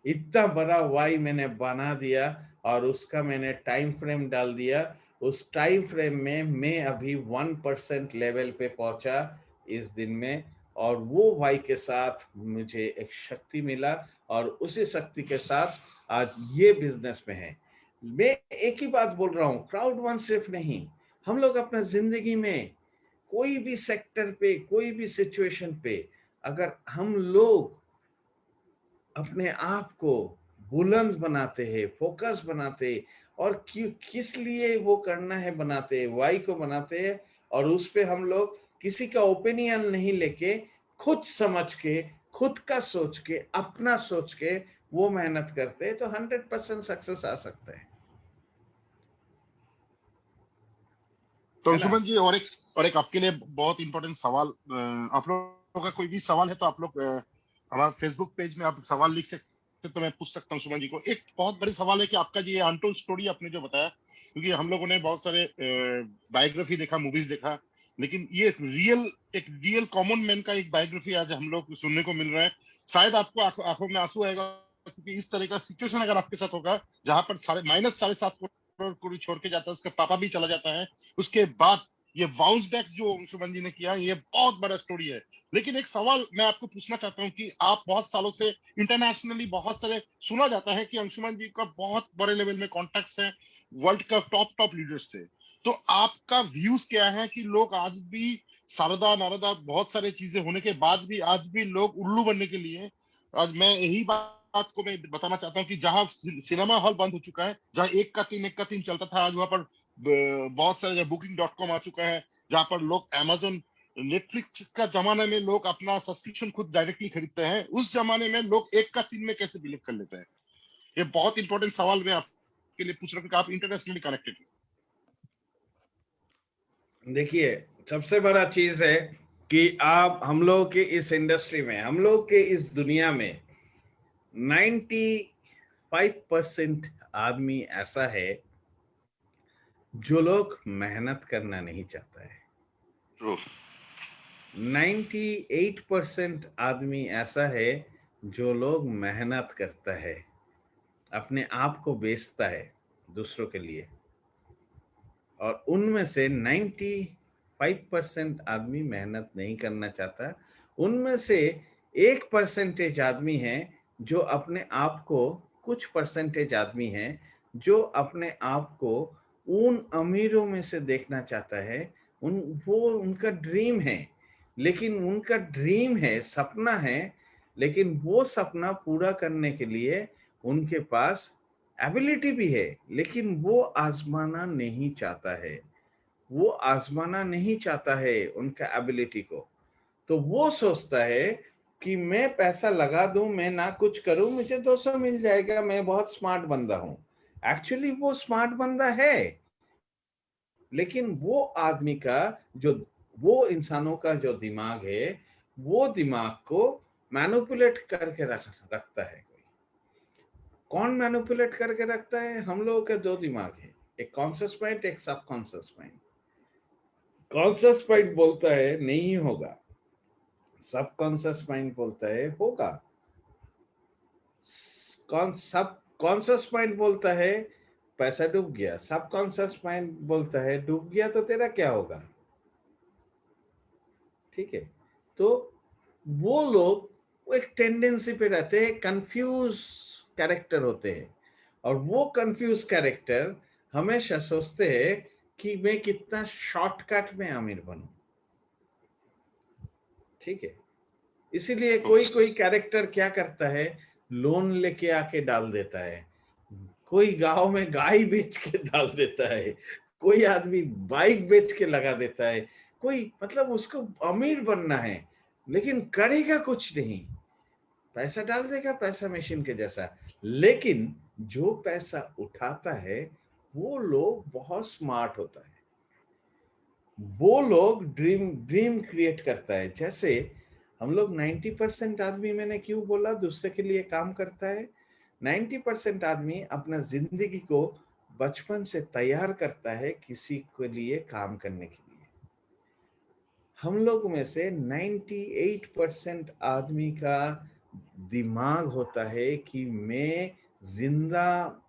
इतना बड़ा वाई मैंने बना दिया, और उसका मैंने टाइम फ्रेम डाल दिया. उस टाइम फ्रेम में मैं अभी 1% लेवल पे पहुंचा इस दिन में. और वो वाई के साथ मुझे एक शक्ति मिला और उसी शक्ति के साथ आज ये बिजनेस में है। मैं एक ही बात बोल रहा हूँ, क्राउड वन सिर्फ नहीं, हम लोग अपना जिंदगी में कोई भी सेक्टर पे, कोई भी सिचुएशन पे अगर हम लोग अपने आप को बुलंद बनाते हैं, फोकस बनाते हैं, और किस लिए वो करना है बनाते हैं, वाई को बनाते हैं, और उस पे हम लोग किसी का ओपिनियन नहीं लेके खुद समझ के, खुद का सोच के, अपना सोच के वो मेहनत करते हैं, तो 100% सक्सेस आ सकता है तो ना? अंशुमन जी, और एक आपके लिए बहुत इंपॉर्टेंट सवाल, आप लोगों का कोई भी सवाल है तो आप लोग हमारे फेसबुक पेज में आप सवाल लिख सकते, तो मैं पूछ सकता हूँ सुमन जी को। एक बहुत बड़ी सवाल है कि आपका ये अनटोल्ड स्टोरी आपने जो बताया, क्योंकि हम लोगों ने बहुत सारे बायोग्राफी देखा, मूवीज देखा, लेकिन ये एक रियल कॉमन मैन का एक बायोग्राफी आज हम लोग सुनने को मिल रहा है। शायद आपको आंखों में आंसू आएगा, क्योंकि इस तरह का सिचुएशन अगर आपके साथ होगा जहां पर -7.5 करोड़ छोड़ के जाता है, उसका पापा भी चला जाता है, उसके बाद ये बाउंस बैक जो अंशुमन जी ने किया, ये बहुत बड़ा स्टोरी है। लेकिन एक सवाल मैं आपको पूछना चाहता हूँ कि आप बहुत सालों से इंटरनेशनली बहुत सारे सुना जाता है कि अंशुमन जी का बहुत बड़े लेवल में कॉन्टेक्ट है वर्ल्ड का टॉप टॉप लीडर्स से। तो आपका व्यूज क्या है कि लोग आज भी शारदा नारदा बहुत सारे चीजें होने के बाद भी आज भी लोग उल्लू बनने के लिए, आज मैं यही बात को मैं बताना चाहता हूँ कि जहां सिनेमा हॉल बंद हो चुका है, जहां एक का तीन चलता था, आज वहां पर बहुत सारे Booking.com आ चुका है, जहां पर लोग Amazon नेटफ्लिक्स का जमाने में लोग अपना सब्सक्रिप्शन खुद डायरेक्टली खरीदते हैं, उस जमाने में लोग एक का तीन में कैसे बिलीव कर लेते हैं? ये बहुत इंपॉर्टेंट सवाल मैं आपके लिए पूछ रहा हूँ कि आप इंटरनेशनली कनेक्टेड हैं। देखिए, सबसे बड़ा चीज है कि आप हम लोग के इस इंडस्ट्री में, हम लोग के इस दुनिया में 95% आदमी ऐसा है जो लोग मेहनत करना नहीं चाहता है। 98% आदमी ऐसा है जो लोग मेहनत करता है, अपने आप को बेचता है दूसरों के लिए, और उनमें से 95% आदमी मेहनत नहीं करना चाहता। उनमें से 1% आदमी है जो अपने आप को, कुछ परसेंटेज आदमी है जो अपने आप को उन अमीरों में से देखना चाहता है। वो उनका ड्रीम है, लेकिन उनका ड्रीम है, सपना है, लेकिन वो सपना पूरा करने के लिए उनके पास एबिलिटी भी है, लेकिन वो आजमाना नहीं चाहता है। वो आजमाना नहीं चाहता है उनका एबिलिटी को। तो वो सोचता है कि मैं पैसा लगा दूं, मैं ना कुछ करूं, मुझे 200 मिल जाएगा, मैं बहुत स्मार्ट बंदा हूं। एक्चुअली वो स्मार्ट बंदा है, लेकिन वो आदमी का जो, वो इंसानों का जो दिमाग है, वो दिमाग को मैनिपुलेट करके रखता है। कौन मैनिपुलेट करके रखता है? हम लोगों के दो दिमाग है, एक कॉन्शियस माइंड, एक सब कॉन्शियस माइंड। कॉन्शियस माइंड बोलता है नहीं होगा, सब कॉन्शियस माइंड बोलता है होगा। सब कॉन्शियस माइंड बोलता है पैसा डूब गया, सब कॉन्शियस माइंड बोलता है डूब गया तो तेरा क्या होगा। ठीक है? तो वो लोग वो एक टेंडेंसी पे रहते हैं, कंफ्यूज कैरेक्टर होते हैं, और वो कंफ्यूज कैरेक्टर हमेशा सोचते हैं कि मैं कितना शॉर्टकट में अमीर बनूं। ठीक है? इसीलिए कोई कोई कैरेक्टर क्या करता है, लोन लेके आके डाल देता है, कोई गांव में गाय बेच के डाल देता है, कोई आदमी बाइक बेच के लगा देता है, कोई मतलब उसको अमीर बनना है, लेकिन करेगा कुछ नहीं, पैसा डाल देगा, पैसा मशीन के जैसा। लेकिन जो पैसा उठाता है वो लोग बहुत स्मार्ट होता है, वो लोग ड्रीम ड्रीम क्रिएट करता है। जैसे हम लोग 90% आदमी, मैंने क्यों बोला दूसरे के लिए काम करता है, 90% आदमी अपना जिंदगी को बचपन से तैयार करता है किसी के लिए काम करने के लिए। हम लोग में से 98% आदमी का दिमाग होता है कि मैं जिंदा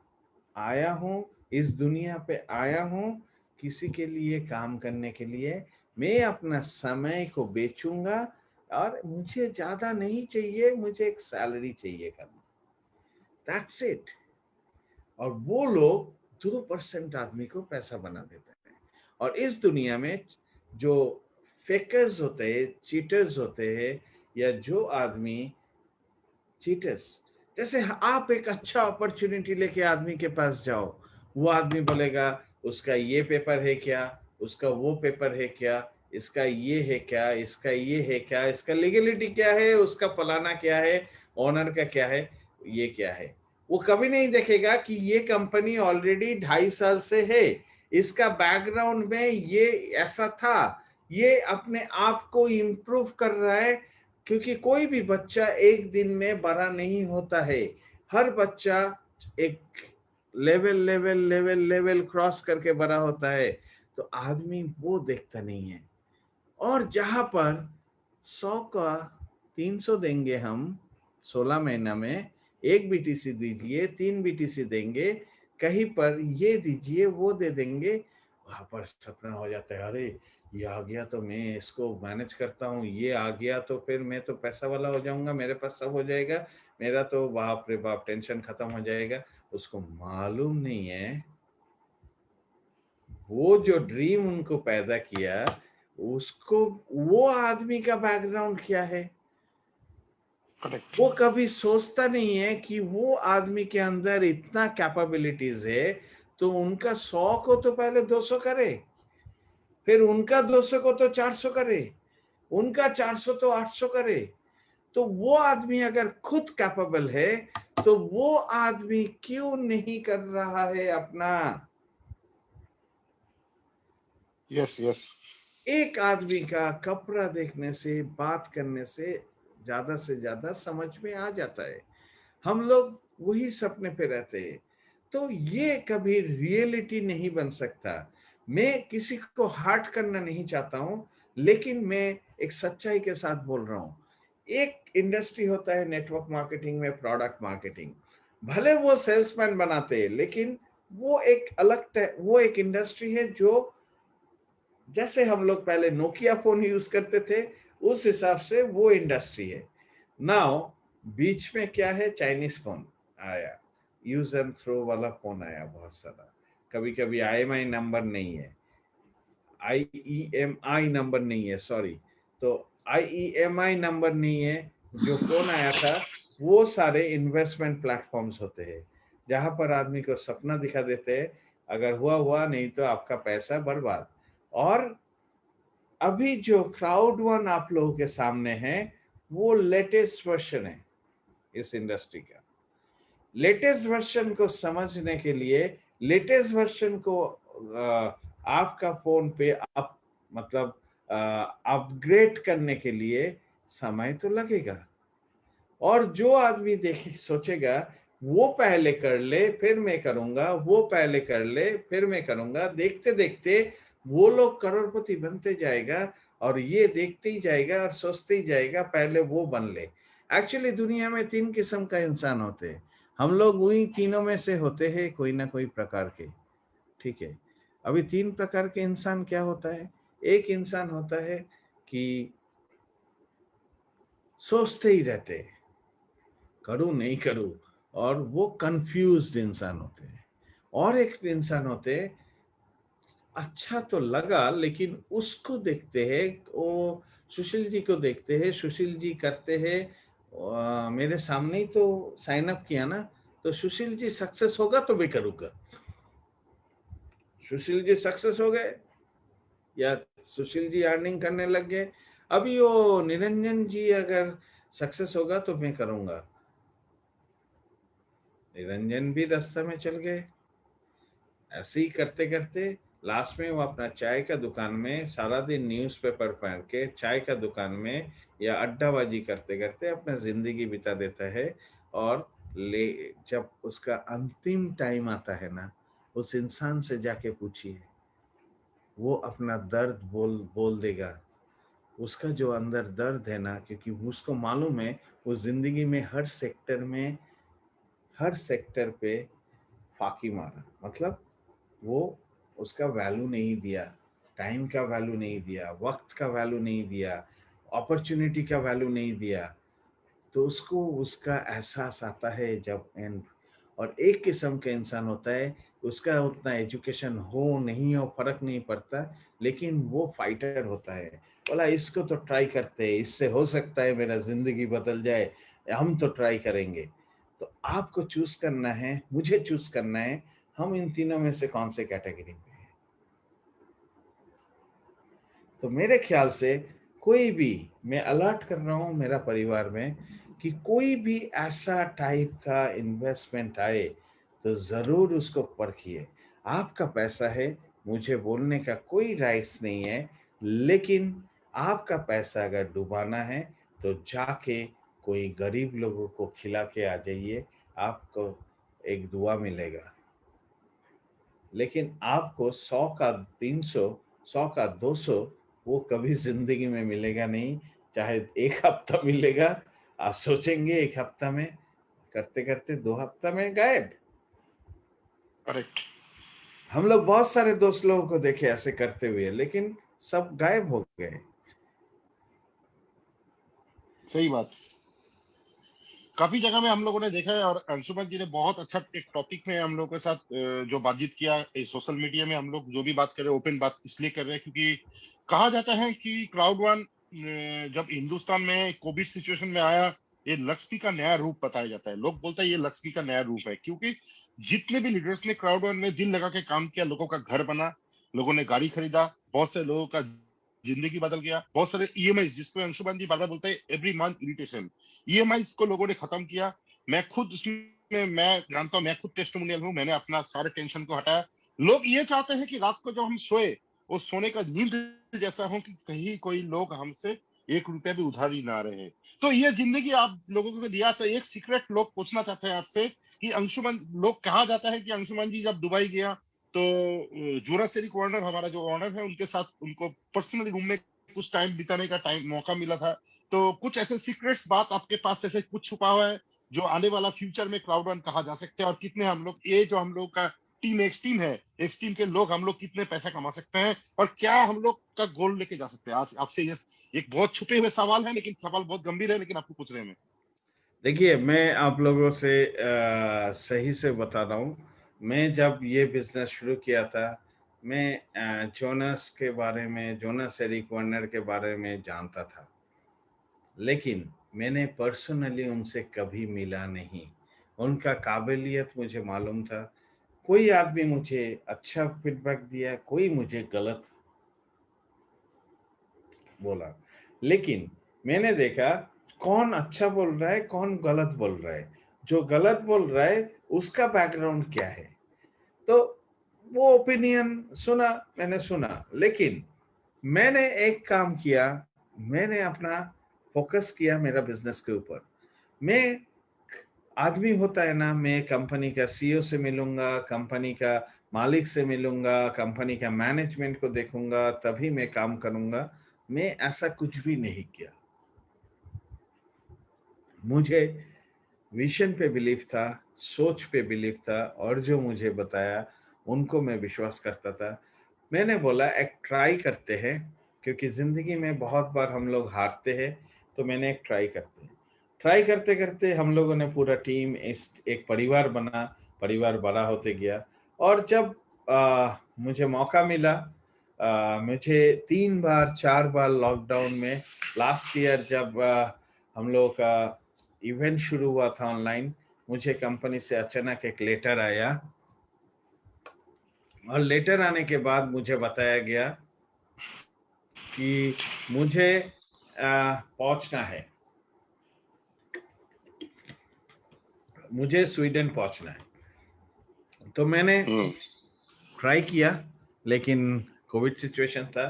आया हूं, इस दुनिया पे आया हूं किसी के लिए काम करने के लिए, मैं अपना समय को बेचूंगा, और मुझे ज्यादा नहीं चाहिए, मुझे एक सैलरी चाहिए करना, दैट्स इट। और वो लोग 2% आदमी को पैसा बना देते हैं। और इस दुनिया में जो फेकर्स होते हैं, चीटर्स होते हैं, या जो आदमी चीटर्स, जैसे आप एक अच्छा अपॉर्चुनिटी लेके आदमी के पास जाओ, वो आदमी बोलेगा उसका ये पेपर है क्या, उसका वो पेपर है क्या, इसका ये है क्या, इसका ये है क्या, इसका लीगलिटी क्या है, उसका फलाना क्या है, ऑनर का क्या है, ये क्या है। वो कभी नहीं देखेगा कि ये कंपनी ऑलरेडी 2.5 साल से है, इसका बैकग्राउंड में ये ऐसा था, ये अपने आप को इम्प्रूव कर रहा है। क्योंकि कोई भी बच्चा एक दिन में बड़ा नहीं होता है, हर बच्चा एक level level level level cross करके बड़ा होता है। तो आदमी वो देखता नहीं है। और जहां पर 100 का 300 देंगे हम 16 महीना में, 1 बीटीसी दीजिए, 3 बीटीसी देंगे, कहीं पर ये दीजिए वो दे देंगे, वहां पर सपना हो जाता है, अरे ये आ गया तो मैं इसको मैनेज करता हूँ, ये आ गया तो फिर मैं तो पैसा वाला हो जाऊंगा, मेरे पास सब हो जाएगा, मेरा तो बाप रे बाप टेंशन खत्म हो जाएगा। उसको मालूम नहीं है वो जो ड्रीम उनको पैदा किया, उसको वो आदमी का बैकग्राउंड क्या है। करेक्ट। वो कभी सोचता नहीं है कि वो आदमी के अंदर इतना कैपेबिलिटीज है, तो उनका 100 को तो पहले 200 करे, फिर उनका 200 को तो 400 करे, उनका 400 तो 800 करे। तो वो आदमी अगर खुद कैपेबल है, तो वो आदमी क्यों नहीं कर रहा है अपना। Yes yes. एक आदमी का कपड़ा देखने से, बात करने से ज्यादा समझ में आ जाता है। हम लोग वही सपने पे रहते हैं। तो ये कभी रियलिटी नहीं बन सकता। मैं किसी को हार्ट करना नहीं चाहता हूं, लेकिन मैं एक सच्चाई के साथ बोल रहा हूं। एक इंडस्ट्री होता है नेटवर्क मार्केटिंग में, प्रोडक्ट मार्केटिंग। भले वो सेल्समैन बनाते हैं, लेकिन वो एक इंडस्ट्री है जो, जैसे हम लोग पहले नोकिया फोन यूज करते थे, उस हिसाब से वो इंडस्ट्री है। नाउ बीच में क्या है, चाइनीज फोन आया, यूज एंड थ्रो वाला फोन आया बहुत सारा। कभी कभी IMI नंबर नहीं है, IEMI नंबर नहीं है, सॉरी। तो IEMI नंबर नहीं है। जो फोन आया था, वो सारे इन्वेस्टमेंट प्लेटफॉर्म्स होते हैं, जहां पर आदमी को सपना दिखा देते हैं, अगर हुआ हुआ, नहीं तो आपका पैसा बर्बाद। और अभी जो क्राउड वन आप लोगों के सामने है, वो लेटेस्ट वर्जन है इस इंडस्ट्री का। लेटेस्ट वर्जन को समझने के लिए, लेटेस्ट वर्जन को आपका फोन पे अप मतलब अपग्रेड करने के लिए समय तो लगेगा। और जो आदमी देखे सोचेगा वो पहले कर ले फिर मैं करूंगा, वो पहले कर ले फिर मैं करूंगा, देखते देखते वो लोग करोड़पति बनते जाएगा, और ये देखते ही जाएगा और सोचते ही जाएगा पहले वो बन ले। एक्चुअली दुनिया में 3 किस्म का इंसान होते हैं, हम लोग वही तीनों में से होते हैं, कोई ना कोई प्रकार के। ठीक है। अभी 3 प्रकार के इंसान क्या होता है। एक इंसान होता है कि सोचते ही रहते हैं, करूं नहीं करूं, और वो कंफ्यूज्ड इंसान होते हैं। और एक इंसान होते हैं, अच्छा तो लगा, लेकिन उसको देखते हैं, वो सुशील जी को देखते हैं, सुशील जी करते हैं, मेरे सामने ही तो साइन अप किया ना, तो सुशील जी सक्सेस होगा तो मैं करूंगा। सुशील जी सक्सेस हो गए, या सुशील जी अर्निंग करने लग गए, अभी वो निरंजन जी अगर सक्सेस होगा तो मैं करूंगा। निरंजन भी रास्ते में चल गए। ऐसे ही करते करते लास्ट में वो अपना चाय का दुकान में सारा दिन न्यूज़पेपर पढ़ के, चाय का दुकान में या अड्डाबाजी करते करते अपना जिंदगी बिता देता है। और ले जब उसका अंतिम टाइम आता है ना, उस इंसान से जाके पूछिए, वो अपना दर्द बोल बोल देगा। उसका जो अंदर दर्द है ना, क्योंकि उसको मालूम है वो जिंदगी में हर सेक्टर पे फाकी मारा, मतलब वो उसका वैल्यू नहीं दिया, टाइम का वैल्यू नहीं दिया, वक्त का वैल्यू नहीं दिया, अपॉर्चुनिटी का वैल्यू नहीं दिया, तो उसको उसका एहसास आता है जब एंड। और एक किस्म का इंसान होता है, उसका उतना एजुकेशन हो नहीं हो फर्क नहीं पड़ता, लेकिन वो फाइटर होता है। बोला इसको तो ट्राई करते हैं, इससे हो सकता है मेरा जिंदगी बदल जाए, हम तो ट्राई करेंगे। तो आपको चूज करना है, मुझे चूज करना है, हम इन तीनों में से कौन से कैटेगरी में हैं। तो मेरे ख्याल से कोई भी, मैं अलर्ट कर रहा हूं मेरा परिवार में, कि कोई भी ऐसा टाइप का इन्वेस्टमेंट आए तो जरूर उसको परखिए। आपका पैसा है, मुझे बोलने का कोई राइट्स नहीं है, लेकिन आपका पैसा अगर डुबाना है तो जाके कोई गरीब लोगों को खिला के आ जाइए, आपको एक दुआ मिलेगा। लेकिन आपको 100 का 300, 100 का 200 वो कभी जिंदगी में मिलेगा नहीं। चाहे एक हफ्ता मिलेगा, आप सोचेंगे एक हफ्ता में, करते करते 2 हफ्ता में गायब। करेक्ट। हम लोग बहुत सारे दोस्त लोगों को देखे ऐसे करते हुए, लेकिन सब गायब हो गए। सही बात। काफी जगह में हम लोगों ने देखा है, और अंशुमन जी ने बहुत अच्छा एक टॉपिक में हम लोगों के साथ जो बातचीत किया। सोशल मीडिया में हम लोग जो भी बात कर रहे हैं, ओपन बात इसलिए कर रहे हैं क्योंकि कहा जाता है कि क्राउड वन जब हिंदुस्तान में कोविड सिचुएशन में आया, ये लक्ष्मी का नया रूप बताया जाता है। लोग बोलते हैं ये लक्ष्मी का नया रूप है, क्योंकि जितने भी लीडर्स ने क्राउड वन में दिल लगा के काम किया, लोगों का घर बना, लोगों ने गाड़ी खरीदा, बहुत से लोगों का जिंदगी बदल गया। बहुत सारे ईएमआई, जिसको अंशुमान जी बार बार बोलते हैं एवरी मंथ इरिटेशन, ईएमआई को लोगों ने खत्म किया। मैं खुद इसमें, मैं जानता हूं, मैं खुद टेस्टिमोनियल हूं, मैंने अपना सारे टेंशन को हटाया। लोग ये चाहते हैं कि रात को जब हम सोए, वो सोने का नींद जैसा हो कि कहीं कोई लोग हमसे 1 रुपया भी उधार ही ना रहे। तो ये जिंदगी आप लोगों को दिया। तो एक सीक्रेट लोग पूछना चाहते हैं आपसे कि अंशुमन, लोग कहा जाता है कि अंशुमन जी जब दुबई गया तो जोरा सेरिक वार्नर, हमारा जो ऑनर है, उनके साथ उनको पर्सनली रूम में कुछ टाइम बिताने का टाइम मौका मिला था। तो कुछ ऐसे सीक्रेट्स बात आपके पास ऐसे कुछ छुपा हुआ है जो आने वाला फ्यूचर में क्राउड वन कहा जा सकते हैं, और कितने हम लोग, ये जो हम लोग का टीम, एक्स टीम है, एक्स टीम के लोग, हम लोग कितने पैसा कमा सकते हैं, और क्या हम लोग का गोल लेके जा सकते हैं। आज आपसे ये एक बहुत छुपे हुए सवाल है, लेकिन सवाल बहुत गंभीर है, लेकिन आपको पूछ रहे हैं। देखिए, मैं आप लोगों से सही से बता रहा हूँ। मैं जब ये बिजनेस शुरू किया था, मैं जोनस के बारे में, जोनस एरिक वार्नर के बारे में जानता था, लेकिन मैंने पर्सनली उनसे कभी मिला नहीं। उनका काबिलियत मुझे मालूम था। कोई आदमी मुझे अच्छा फीडबैक दिया, कोई मुझे गलत बोला, लेकिन मैंने देखा कौन अच्छा बोल रहा है, कौन गलत बोल रहा है। जो गलत बोल रहा है उसका बैकग्राउंड क्या है, तो वो ओपिनियन सुना, मैंने सुना। लेकिन मैंने एक काम किया, मैंने अपना फोकस किया मेरा बिजनेस के ऊपर। मैं, आदमी होता है ना, मैं कंपनी का सीईओ से मिलूंगा, कंपनी का मालिक से मिलूंगा, कंपनी का मैनेजमेंट को देखूंगा, तभी मैं काम करूंगा। मैं ऐसा कुछ भी नहीं किया। मुझे विजन पे बिलीफ था, सोच पे बिलीफ था, और जो मुझे बताया उनको मैं विश्वास करता था। मैंने बोला एक ट्राई करते हैं, क्योंकि जिंदगी में बहुत बार हम लोग हारते हैं, तो मैंने एक ट्राई करते हैं। ट्राई करते करते हम लोगों ने पूरा टीम, इस एक परिवार बना, परिवार बड़ा होते गया। और जब मुझे मौका मिला, मुझे 3 बार 4 बार लॉकडाउन में, लास्ट ईयर जब हम लोग का इवेंट शुरू हुआ था ऑनलाइन, मुझे कंपनी से अचानक एक लेटर आया, और लेटर आने के बाद मुझे बताया गया कि मुझे पहुंचना है, मुझे स्वीडन पहुंचना है। तो मैंने ट्राई किया, लेकिन कोविड सिचुएशन था,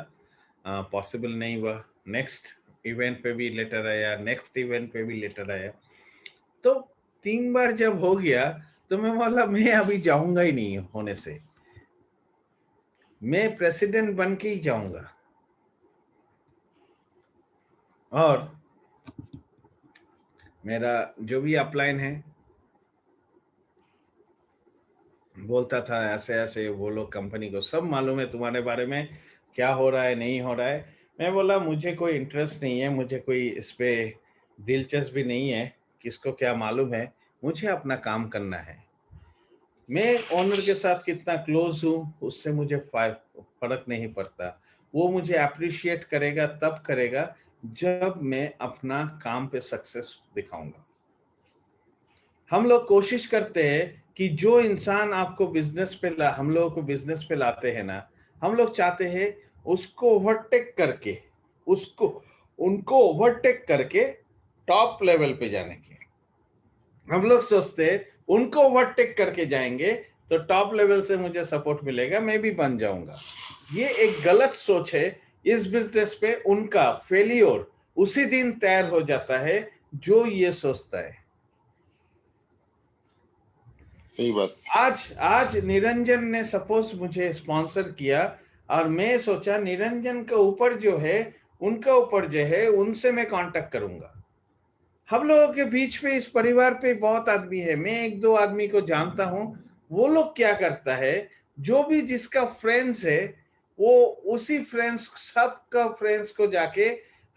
पॉसिबल नहीं हुआ। नेक्स्ट इवेंट पे भी लेटर आया, नेक्स्ट इवेंट पे भी लेटर आया। तो 3 बार जब हो गया, तो मैं बोला मैं अभी जाऊंगा ही नहीं, होने से मैं प्रेसिडेंट बन के ही जाऊंगा। और मेरा जो भी अपलाइन है बोलता था ऐसे ऐसे, वो लोग कंपनी को सब मालूम है तुम्हारे बारे में, क्या हो रहा है नहीं हो रहा है। मैं बोला मुझे कोई इंटरेस्ट नहीं है, मुझे कोई इस पे दिलचस्पी नहीं है, किसको क्या मालूम है, मुझे अपना काम करना है। मैं ओनर के साथ कितना क्लोज हूँ उससे मुझे फर्क नहीं पड़ता। वो मुझे अप्रिशिएट करेगा तब करेगा जब मैं अपना काम पे सक्सेस दिखाऊंगा। हम लोग कोशिश करते हैं कि जो इंसान आपको बिजनेस पे हम लोगों को बिजनेस पे लाते हैं ना, हम लोग चाहते हैं उसको ओवरटेक करके, उसको उनको ओवरटेक करके टॉप लेवल पे जाने के। हम लोग सोचते हैं उनको ओवरटेक करके जाएंगे तो टॉप लेवल से मुझे सपोर्ट मिलेगा, मैं भी बन जाऊंगा। ये एक गलत सोच है। इस बिजनेस पे उनका फेलियर उसी दिन तैयार हो जाता है जो ये सोचता है। सही बात। आज आज निरंजन ने सपोज मुझे स्पॉन्सर किया और मैं सोचा निरंजन के ऊपर जो है, उनका ऊपर जो है, उनसे मैं कांटेक्ट करूंगा। हम लोगों के बीच में इस परिवार पे बहुत आदमी है, मैं एक दो आदमी को जानता हूं। वो लोग क्या करता है, जो भी जिसका फ्रेंड्स है वो उसी फ्रेंड्स, सबका फ्रेंड्स को जाके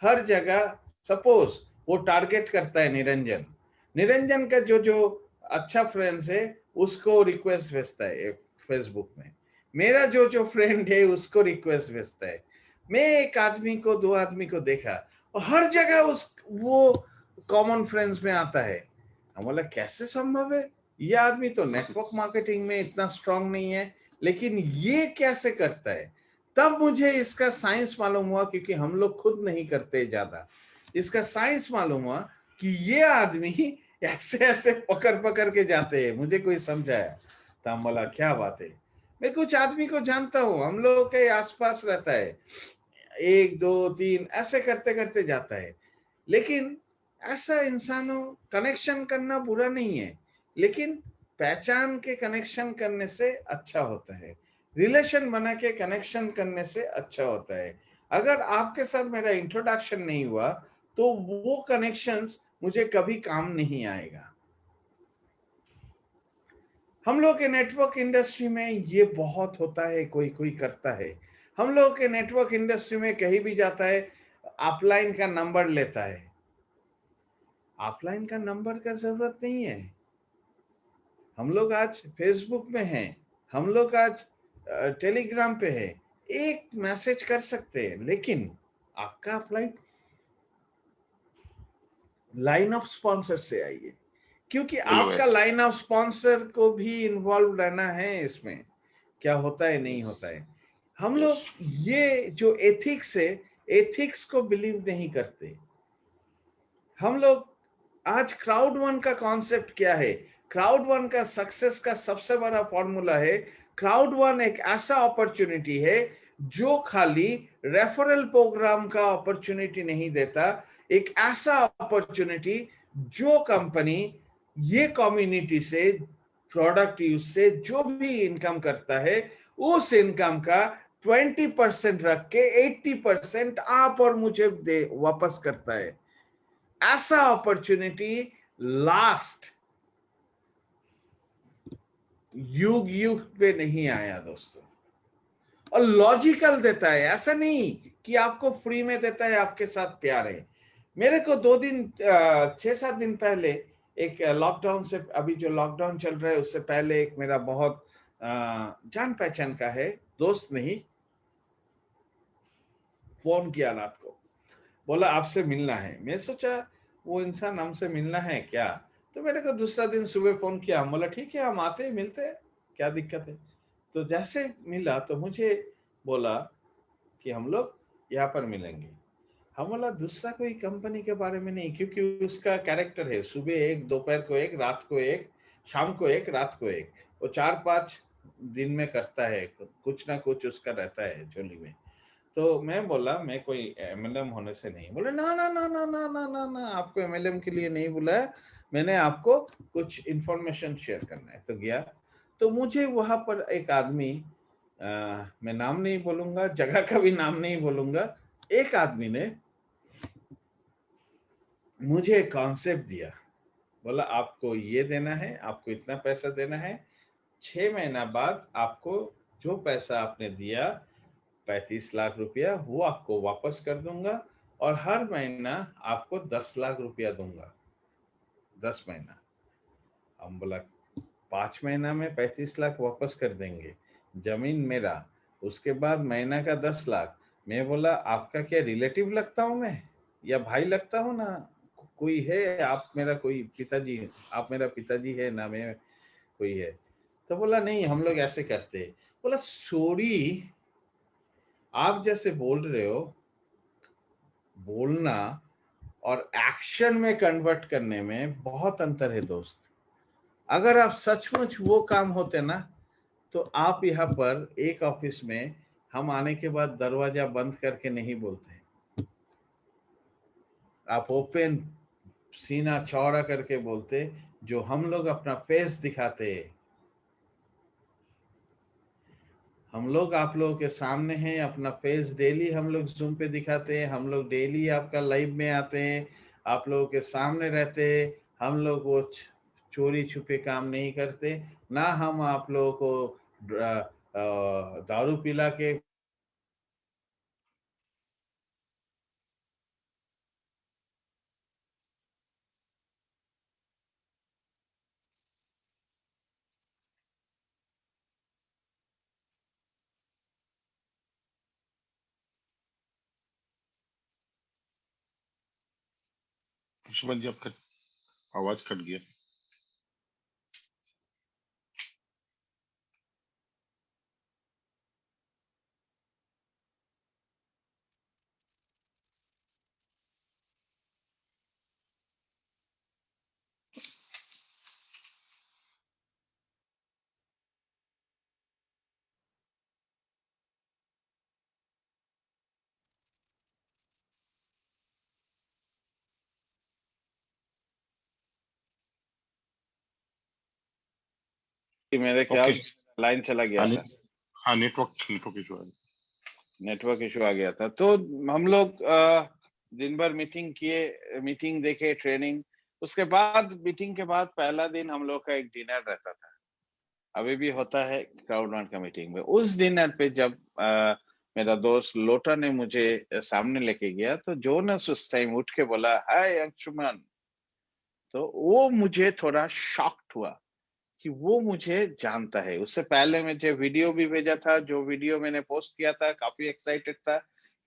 हर जगह सपोज वो टारगेट करता है। निरंजन निरंजन का जो जो अच्छा फ्रेंड्स है उसको रिक्वेस्ट भेजता है फेसबुक में। मेरा जो जो फ्रेंड है उसको रिक्वेस्ट भेजता है। मैं एक आदमी को, दो आदमी को देखा और हर जगह उस वो कॉमन फ्रेंड्स में आता है। हम बोला कैसे संभव है, ये आदमी तो नेटवर्क मार्केटिंग में इतना स्ट्रांग नहीं है, लेकिन ये कैसे करता है। तब मुझे इसका साइंस मालूम हुआ, क्योंकि हम लोग खुद नहीं करते ज्यादा। इसका साइंस मालूम हुआ कि ये आदमी ऐसे ऐसे पकड़ पकड़ के जाते हैं। मुझे कोई समझाया तो हम बोला क्या बात है। मैं कुछ आदमी को जानता हूँ, हम लोगों के आसपास रहता है, एक दो तीन ऐसे करते करते जाता है। लेकिन ऐसा इंसानों कनेक्शन करना बुरा नहीं है, लेकिन पहचान के कनेक्शन करने से अच्छा होता है, रिलेशन बना के कनेक्शन करने से अच्छा होता है। अगर आपके साथ मेरा इंट्रोडक्शन नहीं हुआ तो वो कनेक्शंस मुझे कभी काम नहीं आएगा। हम लोग के नेटवर्क इंडस्ट्री में ये बहुत होता है, कोई कोई करता है। हम लोग के नेटवर्क इंडस्ट्री में कहीं भी जाता है, अपलाइन का नंबर लेता है। ऑफलाइन का नंबर का जरूरत नहीं है। हम लोग आज फेसबुक में हैं, हम लोग आज टेलीग्राम पे है, एक मैसेज कर सकते हैं। लेकिन आपका अपलाइन लाइन ऑफ स्पॉन्सर से आइए, क्योंकि आपका ऑलवेज। लाइन ऑफ स्पॉन्सर को भी इन्वॉल्व रहना है इसमें, क्या होता है नहीं यस। होता है। हम यस। लोग ये जो एथिक्स है, एथिक्स को बिलीव नहीं करते। हम लोग आज क्राउड वन का कॉन्सेप्ट क्या है, क्राउड वन का सक्सेस का सबसे बड़ा फॉर्मूला है, क्राउड वन एक ऐसा अपॉर्चुनिटी है जो खाली रेफरल प्रोग्राम का अपॉर्चुनिटी नहीं देता, एक ऐसा अपॉर्चुनिटी जो कंपनी ये कम्युनिटी से, प्रोडक्ट यूज से जो भी इनकम करता है, उस इनकम का 20% रख के 80% आप और मुझे दे वापस करता है। ऐसा अपॉर्चुनिटी लास्ट युग युग पे नहीं आया दोस्तों। और लॉजिकल देता है, ऐसा नहीं कि आपको फ्री में देता है, आपके साथ प्यार है। मेरे को 2 दिन 6-7 दिन पहले एक लॉकडाउन से, अभी जो लॉकडाउन चल रहा है उससे पहले, एक मेरा बहुत जान पहचान का है, दोस्त नहीं, फोन किया रात को, बोला आपसे मिलना है। मैं सोचा वो इंसान हमसे मिलना है क्या, तो मेरे को दूसरा दिन सुबह फोन किया। हम बोला ठीक है, हम आते हैं, मिलते हैं, क्या दिक्कत है। तो जैसे मिला तो मुझे बोला कि हम लोग यहाँ पर मिलेंगे। हम बोला दूसरा कोई कंपनी के बारे में नहीं, क्योंकि उसका कैरेक्टर है सुबह एक, दोपहर को एक, रात को एक, शाम को एक, रात को एक, वो 4-5 दिन में करता है, कुछ ना कुछ उसका रहता है झोली में। तो मैं बोला मैं कोई एमएलएम होने से नहीं। बोले ना ना ना ना ना ना ना ना, आपको एमएलएम के लिए नहीं बुलाया, मैंने आपको कुछ इंफॉर्मेशन शेयर करना है। तो गया तो मुझे वहां पर एक आदमी, मैं नाम नहीं बोलूंगा, जगह का भी नाम नहीं बोलूंगा, एक आदमी ने मुझे एक कॉन्सेप्ट दिया। बोला आपको ये देना है, आपको इतना पैसा देना है, 6 महीना बाद आपको जो पैसा आपने दिया 35 लाख रुपया वो आपको वापस कर दूंगा और हर महीना आपको 10 लाख रुपया दूंगा, 10 महीना। हम बोला 5 महीना में 35 लाख वापस कर देंगे, जमीन मेरा, उसके बाद महीना का 10 लाख। मैं बोला आपका क्या रिलेटिव लगता हूँ मैं, या भाई लगता हूँ ना, कोई है आप मेरा कोई पिताजी, आप मेरा पिताजी है ना, मैं कोई है। तो बोला नहीं हम लोग ऐसे करते हैं। बोला सॉरी, आप जैसे बोल रहे हो, बोलना और एक्शन में कन्वर्ट करने में बहुत अंतर है दोस्त। अगर आप सचमुच वो काम होते ना, तो आप यहाँ पर एक ऑफिस में हम आने के बाद दरवाजा बंद करके नहीं बोलते, आप ओपन सीना चौड़ा करके बोलते, जो हम लोग अपना फेस दिखाते हैं। हम लोग आप लोगों के सामने हैं, अपना फेस डेली हम लोग जूम पे दिखाते हैं, हम लोग डेली आपका लाइव में आते हैं, आप लोगों के सामने रहते हैं। हम लोग वो चोरी छुपे काम नहीं करते, ना हम आप लोगों को दारू पिला के सुमन जी आपका आवाज कट गया। कि मेरे ओके। ख्याल लाइन चला गया हाँ था, हाँ, नेटवर्क इशू है। नेटवर्क इशू आ गया था। तो हम लोग दिन भर मीटिंग किए, मीटिंग देखे, ट्रेनिंग। उसके बाद मीटिंग के बाद पहला दिन हम लोग का एक डिनर रहता था, अभी भी होता है क्राउड का मीटिंग में। उस डिनर पे जब मेरा दोस्त लोटा ने मुझे सामने लेके गया, तो जोनस उस टाइम उठ के बोला हाय अंशुमन। तो वो मुझे थोड़ा शॉक्ड हुआ कि वो मुझे जानता है। उससे पहले मुझे वीडियो भी भेजा था, जो वीडियो मैंने पोस्ट किया था, काफी एक्साइटेड था,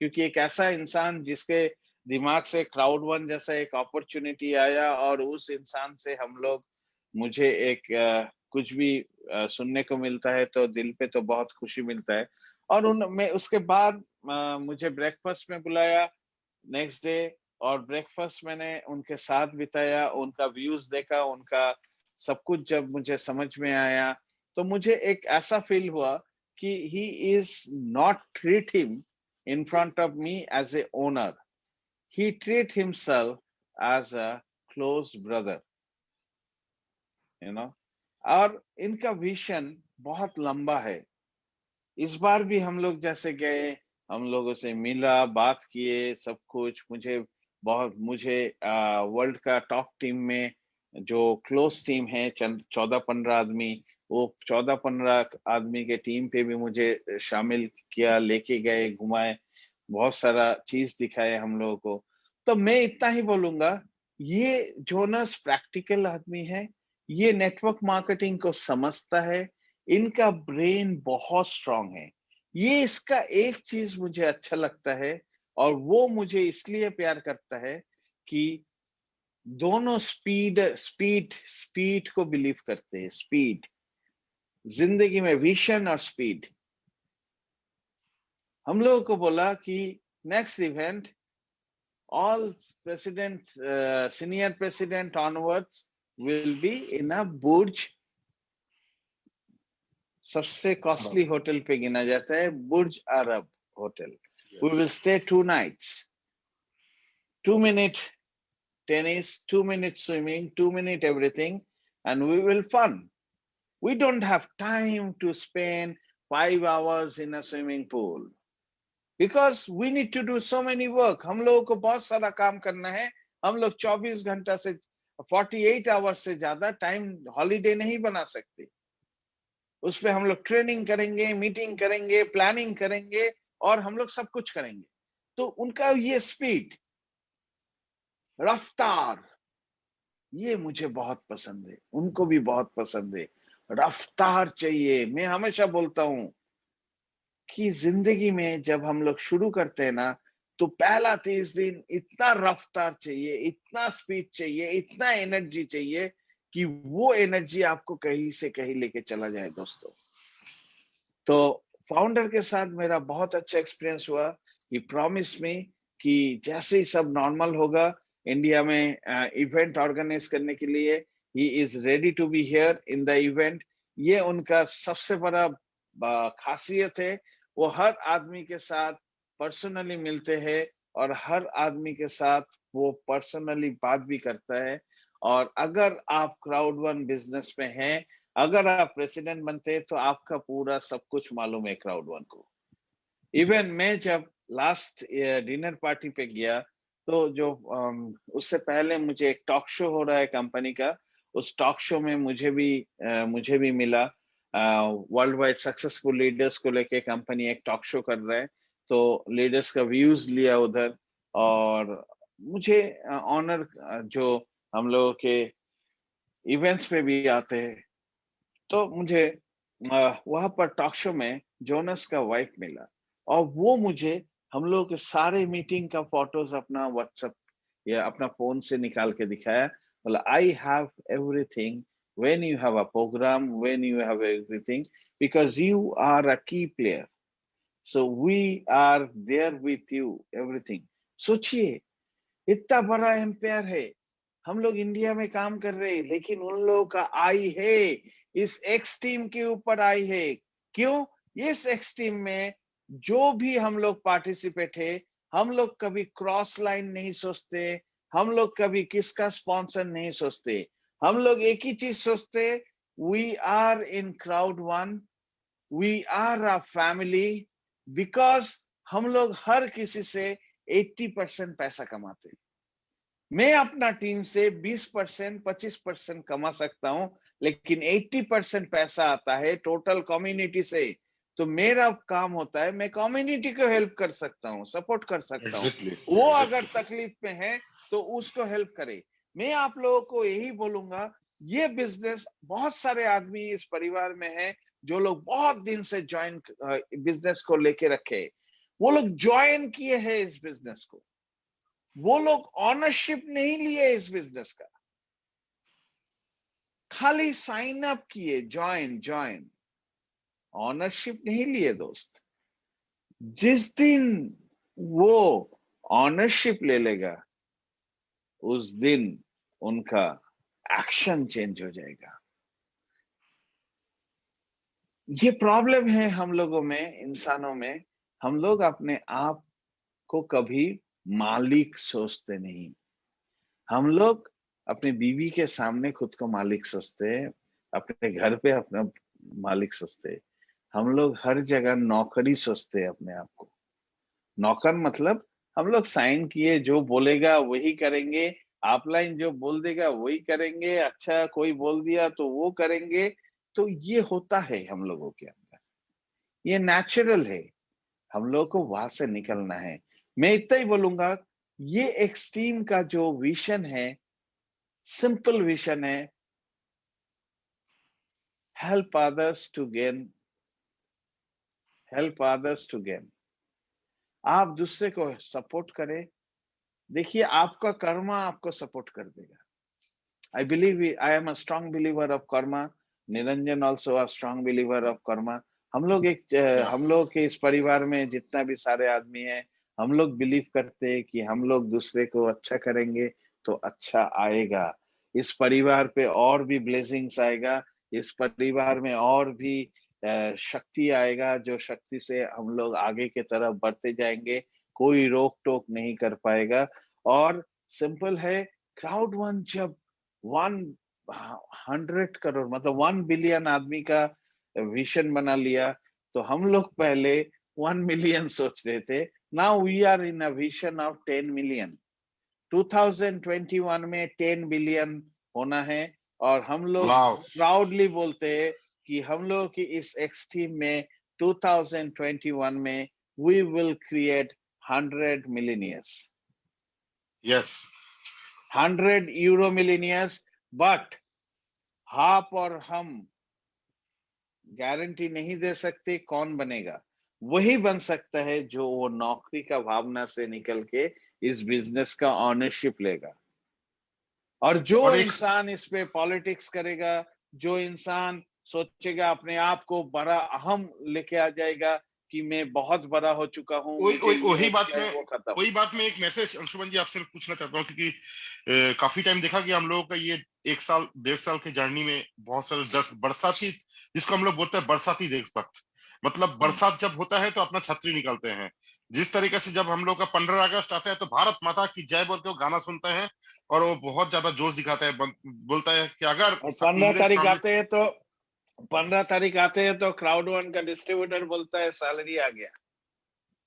क्योंकि एक ऐसा इंसान जिसके दिमाग से क्राउड वन जैसा एक अपॉर्चुनिटी आया, और उस इंसान से हम लोग, मुझे एक कुछ भी सुनने को मिलता है तो दिल पे तो बहुत खुशी मिलता है। और उन मैं उसके बाद मुझे ब्रेकफास्ट में बुलाया नेक्स्ट डे, और ब्रेकफास्ट मैंने उनके साथ बिताया, उनका व्यूज देखा, उनका सब कुछ जब मुझे समझ में आया, तो मुझे एक ऐसा फील हुआ कि he is not treat him in front of me as a owner. He treat himself as a close brother, you know. और इनका विजन बहुत लंबा है। इस बार भी हम लोग जैसे गए, हम लोगों से मिला, बात किए, सब कुछ। मुझे वर्ल्ड का टॉप टीम में जो क्लोज टीम है, 14-15 आदमी, वो 14-15 आदमी के टीम पे भी मुझे शामिल किया, लेके गए, घुमाए, बहुत सारा चीज दिखाए हम लोगों को। तो मैं इतना ही बोलूंगा, ये जोनस प्रैक्टिकल आदमी है, ये नेटवर्क मार्केटिंग को समझता है, इनका ब्रेन बहुत स्ट्रांग है। ये इसका एक चीज मुझे अच्छा लगता है, और वो मुझे इसलिए प्यार करता है कि दोनों स्पीड स्पीड स्पीड को बिलीव करते हैं। स्पीड जिंदगी में, विजन और स्पीड। हम लोगों को बोला कि next event all president, senior president onwards will be in a Burj, सबसे कॉस्टली होटल पे गिना जाता है बुर्ज Arab hotel. We will stay 2 nights, 2 minute tennis, 2 minute swimming, 2 minute everything, and we will fun. We don't have time to spend 5 hours in a swimming pool because we need to do so many work. हम लोगों को बहुत सारा काम करना है। हम लोग 24 घंटा से 48 आवर्स से ज्यादा टाइम हॉलीडे नहीं बना सकते। उसमें हम लोग ट्रेनिंग करेंगे, मीटिंग करेंगे, प्लानिंग करेंगे, और हम लोग सब कुछ करेंगे। तो उनका ये स्पीड, रफ्तार, ये मुझे बहुत पसंद है, उनको भी बहुत पसंद है। रफ्तार चाहिए। मैं हमेशा बोलता हूं कि जिंदगी में जब हम लोग शुरू करते हैं ना, तो पहला 30 दिन इतना रफ्तार चाहिए, इतना स्पीड चाहिए, इतना एनर्जी चाहिए कि वो एनर्जी आपको कहीं से कहीं लेके चला जाए दोस्तों। तो फाउंडर के साथ मेरा बहुत अच्छा एक्सपीरियंस हुआ। ही प्रॉमिस मी कि जैसे ही सब नॉर्मल होगा इंडिया में इवेंट ऑर्गेनाइज करने के लिए, he is ready to be here in the event. ये उनका सबसे बड़ा खासियत है। वो हर आदमी के साथ पर्सनली मिलते हैं और हर आदमी के साथ वो पर्सनली बात भी करता है। और अगर आप क्राउड वन बिजनेस में हैं, अगर आप प्रेसिडेंट बनते हैं, तो आपका पूरा सब कुछ मालूम है क्राउड वन को। इवन मैं जब लास्ट डिनर पार्टी पे गया, तो जो उससे पहले मुझे एक टॉक शो हो रहा है कंपनी का, उस टॉक शो में मुझे भी मिला। वर्ल्ड वाइड सक्सेसफुल लीडर्स को लेके कंपनी एक टॉक शो कर रहा है, तो लीडर्स का व्यूज लिया उधर। और मुझे ऑनर, जो हम लोगों के इवेंट्स पे भी आते हैं, तो मुझे वहां पर टॉक शो में जोनस का वाइफ मिला, और वो मुझे हम लोग के सारे मीटिंग का फोटोज अपना व्हाट्सएप या अपना फोन से निकाल के दिखाया। बोला, I have everything when you have a program, when you have everything, because you are a key player, so we are there with you, everything. सोचिए, इतना बड़ा एम्पायर है, हम लोग इंडिया में काम कर रहे हैं, लेकिन उन लोगों का आई है इस एक्स टीम के ऊपर आई है। क्यों? इस एक्स टीम में जो भी हम लोग पार्टिसिपेट है, हम लोग कभी क्रॉस लाइन नहीं सोचते, हम लोग कभी किसका स्पॉन्सर नहीं सोचते। हम लोग एक ही चीज सोचते, we are in crowd one, we are a family. Because हम लोग हर किसी से 80% पैसा कमाते। मैं अपना टीम से 20%, 25% कमा सकता हूं, लेकिन 80% पैसा आता है टोटल कम्युनिटी से। तो मेरा काम होता है, मैं कम्युनिटी को हेल्प कर सकता हूं, सपोर्ट कर सकता हूं। एग्जैक्टली वो अगर एग्जैक्टली तकलीफ में है तो उसको हेल्प करे। मैं आप लोगों को यही बोलूंगा, ये बिजनेस, बहुत सारे आदमी इस परिवार में है जो लोग बहुत दिन से ज्वाइन बिजनेस को लेके रखे, वो लोग ज्वाइन किए हैं इस बिजनेस को, वो लोग ऑनरशिप नहीं लिए इस बिजनेस का, खाली साइन अप किए, ज्वाइन ज्वाइन, ऑनरशिप नहीं लिए दोस्त। जिस दिन वो ऑनरशिप ले लेगा, उस दिन उनका एक्शन चेंज हो जाएगा। ये प्रॉब्लम है हम लोगों में, इंसानों में। हम लोग अपने आप को कभी मालिक सोचते नहीं। हम लोग अपने बीवी के सामने खुद को मालिक सोचते हैं, अपने घर पे अपना मालिक सोचते हैं। हम लोग हर जगह नौकरी सोचते हैं अपने आप को। नौकर मतलब हम लोग साइन किए, जो बोलेगा वही करेंगे, ऑफलाइन जो बोल देगा वही करेंगे, अच्छा कोई बोल दिया तो वो करेंगे। तो ये होता है हम लोगों के अंदर, ये नेचुरल है। हम लोग को वहां से निकलना है। मैं इतना ही बोलूंगा, ये एक्सट्रीम का जो विजन है, सिंपल विजन है, help others to gain, help others to gain. आप दूसरे को सपोर्ट करें, देखिए आपका कर्मा आपको सपोर्ट कर देगा। I believe, I am a strong believer of Karma. Niranjan also a strong believer of Karma. या हम लोग के इस परिवार में जितना भी सारे आदमी हैं, हम लोग बिलीव करते हैं कि हम लोग दूसरे को अच्छा करेंगे तो अच्छा आएगा। इस परिवार पे और भी ब्लेसिंग्स आएगा, इस परिवार में और भी शक्ति आएगा, जो शक्ति से हम लोग आगे की तरफ बढ़ते जाएंगे, कोई रोक टोक नहीं कर पाएगा। और सिंपल है, क्राउड वन जब 100 करोड़ मतलब 1 बिलियन आदमी का विजन बना लिया, तो हम लोग पहले 1 मिलियन सोच रहे थे। Now we are in a vision of 10 million. 2021 में 10 बिलियन होना है। और हम लोग वाओ प्राउडली बोलते हैं कि हम लोग की इस एक्स टीम में 2021 में we will create 100 millionaires. Yes. 100 euro millionaires, but आप और हम गारंटी नहीं दे सकते कौन बनेगा। वही बन सकता है जो वो नौकरी का भावना से निकल के इस बिजनेस का ऑनरशिप लेगा। और जो और इंसान इस पे पॉलिटिक्स करेगा, जो इंसान सोचेगा अपने आप को बड़ा अहम लेके आ जाएगा कि मैं बहुत बड़ा हो चुका हूं, मुझे ये वही हो बात गया, में वो खत्म। वही बात में एक मैसेज अंशुमन जी आपसे पूछना चाहता हूँ, क्योंकि काफी टाइम देखा कि हम लोगों का ये 1 साल 1.5 साल के जर्नी में बहुत सारे बरसाती, जिसको हम लोग बोलते हैं बरसाती देशभक्त, मतलब बरसात जब होता है तो अपना छतरी निकालते हैं। जिस तरीके से जब हम लोग का 15 अगस्त आता है तो भारत माता की जय बोल के वो गाना सुनते हैं और वो बहुत ज्यादा जोश दिखाता है, बोलता है कि अगर और 15 इंग्लिश तारीख सामने। आते हैं तो 15 तारीख आते हैं तो क्राउड वन का डिस्ट्रीब्यूटर बोलता है सैलरी आ गया।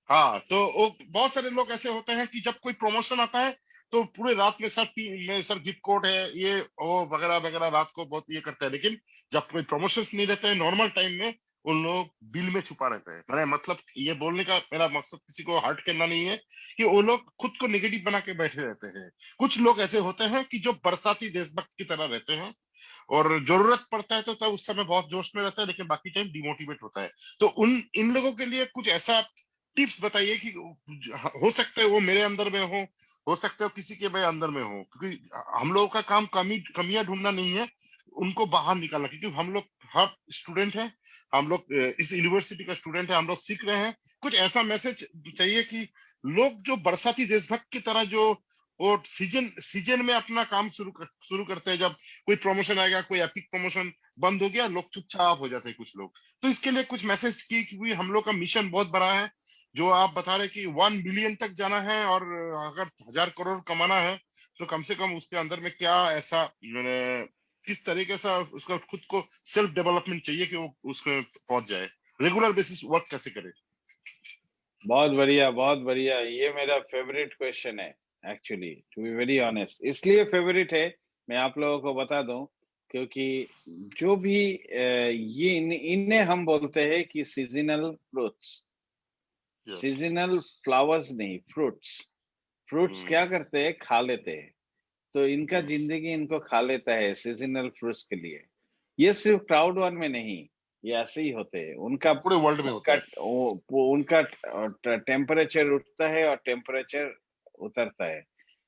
हाँ, तो वो बहुत सारे लोग ऐसे होते हैं कि जब कोई प्रमोशन आता है तो पूरे रात में सर गिफ्ट कोड है ये वो वगैरह वगैरह रात को बहुत ये करते हैं, लेकिन जब कोई प्रमोशन नहीं रहते हैं नॉर्मल टाइम में उन लोग बिल में छुपा रहते हैं। मैंने मतलब ये बोलने का मेरा मकसद किसी को हर्ट करना नहीं है कि वो लोग खुद को नेगेटिव बना के बैठे रहते हैं। कुछ लोग ऐसे होते हैं कि जो बरसाती देशभक्त की तरह रहते हैं और जरूरत पड़ता है तो तब उस समय बहुत जोश में रहता है, लेकिन बाकी टाइम डिमोटिवेट होता है। तो उन इन लोगों के लिए कुछ ऐसा टिप्स बताइए कि हो सकता है वो मेरे अंदर में हो सकता है किसी के मैं अंदर में हो, क्योंकि हम लोगों का काम कमियां ढूंढना नहीं है, उनको बाहर निकालना। क्योंकि हम लोग हर स्टूडेंट हैं, हम लोग इस यूनिवर्सिटी का स्टूडेंट है, हम लोग सीख रहे हैं। कुछ ऐसा मैसेज चाहिए कि लोग जो बरसाती देशभक्त की तरह जो वो सीजन में अपना काम शुरू करते हैं, जब कोई प्रमोशन आएगा, कोई एपिक प्रमोशन बंद हो गया, लोग चुपचाप हो जाते हैं कुछ लोग। तो इसके लिए कुछ मैसेज की, क्योंकि हम लोग का मिशन बहुत बड़ा है, जो आप बता रहे कि 1 बिलियन तक जाना है और अगर 1,000 करोड़ कमाना है तो कम से कम उसके अंदर में क्या ऐसा मैंने किस तरीके से उसका खुद को सेल्फ डेवलपमेंट चाहिए कि वो उसमें पहुंच जाए, रेगुलर बेसिस वर्क कैसे करे। बहुत बढ़िया, बहुत बढ़िया। ये मेरा फेवरेट क्वेश्चन है actually, to be very honest. इसलिए फेवरेट है, मैं आप लोगों को बता दूं, क्योंकि जो भी ये इन्हें हम बोलते हैं कि seasonal fruits, yes. Seasonal flowers नहीं, फ्रूट्स। फ्रूट्स क्या करते हैं, खा लेते हैं। तो इनका जिंदगी इनको खा लेता है सीजनल फ्रूट्स के लिए। ये सिर्फ क्राउड वन में नहीं, ये ऐसे ही होते हैं। उनका पूरे वर्ल्ड में होता उनका है। उनका टेम्परेचर उठता है और टेम्परेचर उतरता है।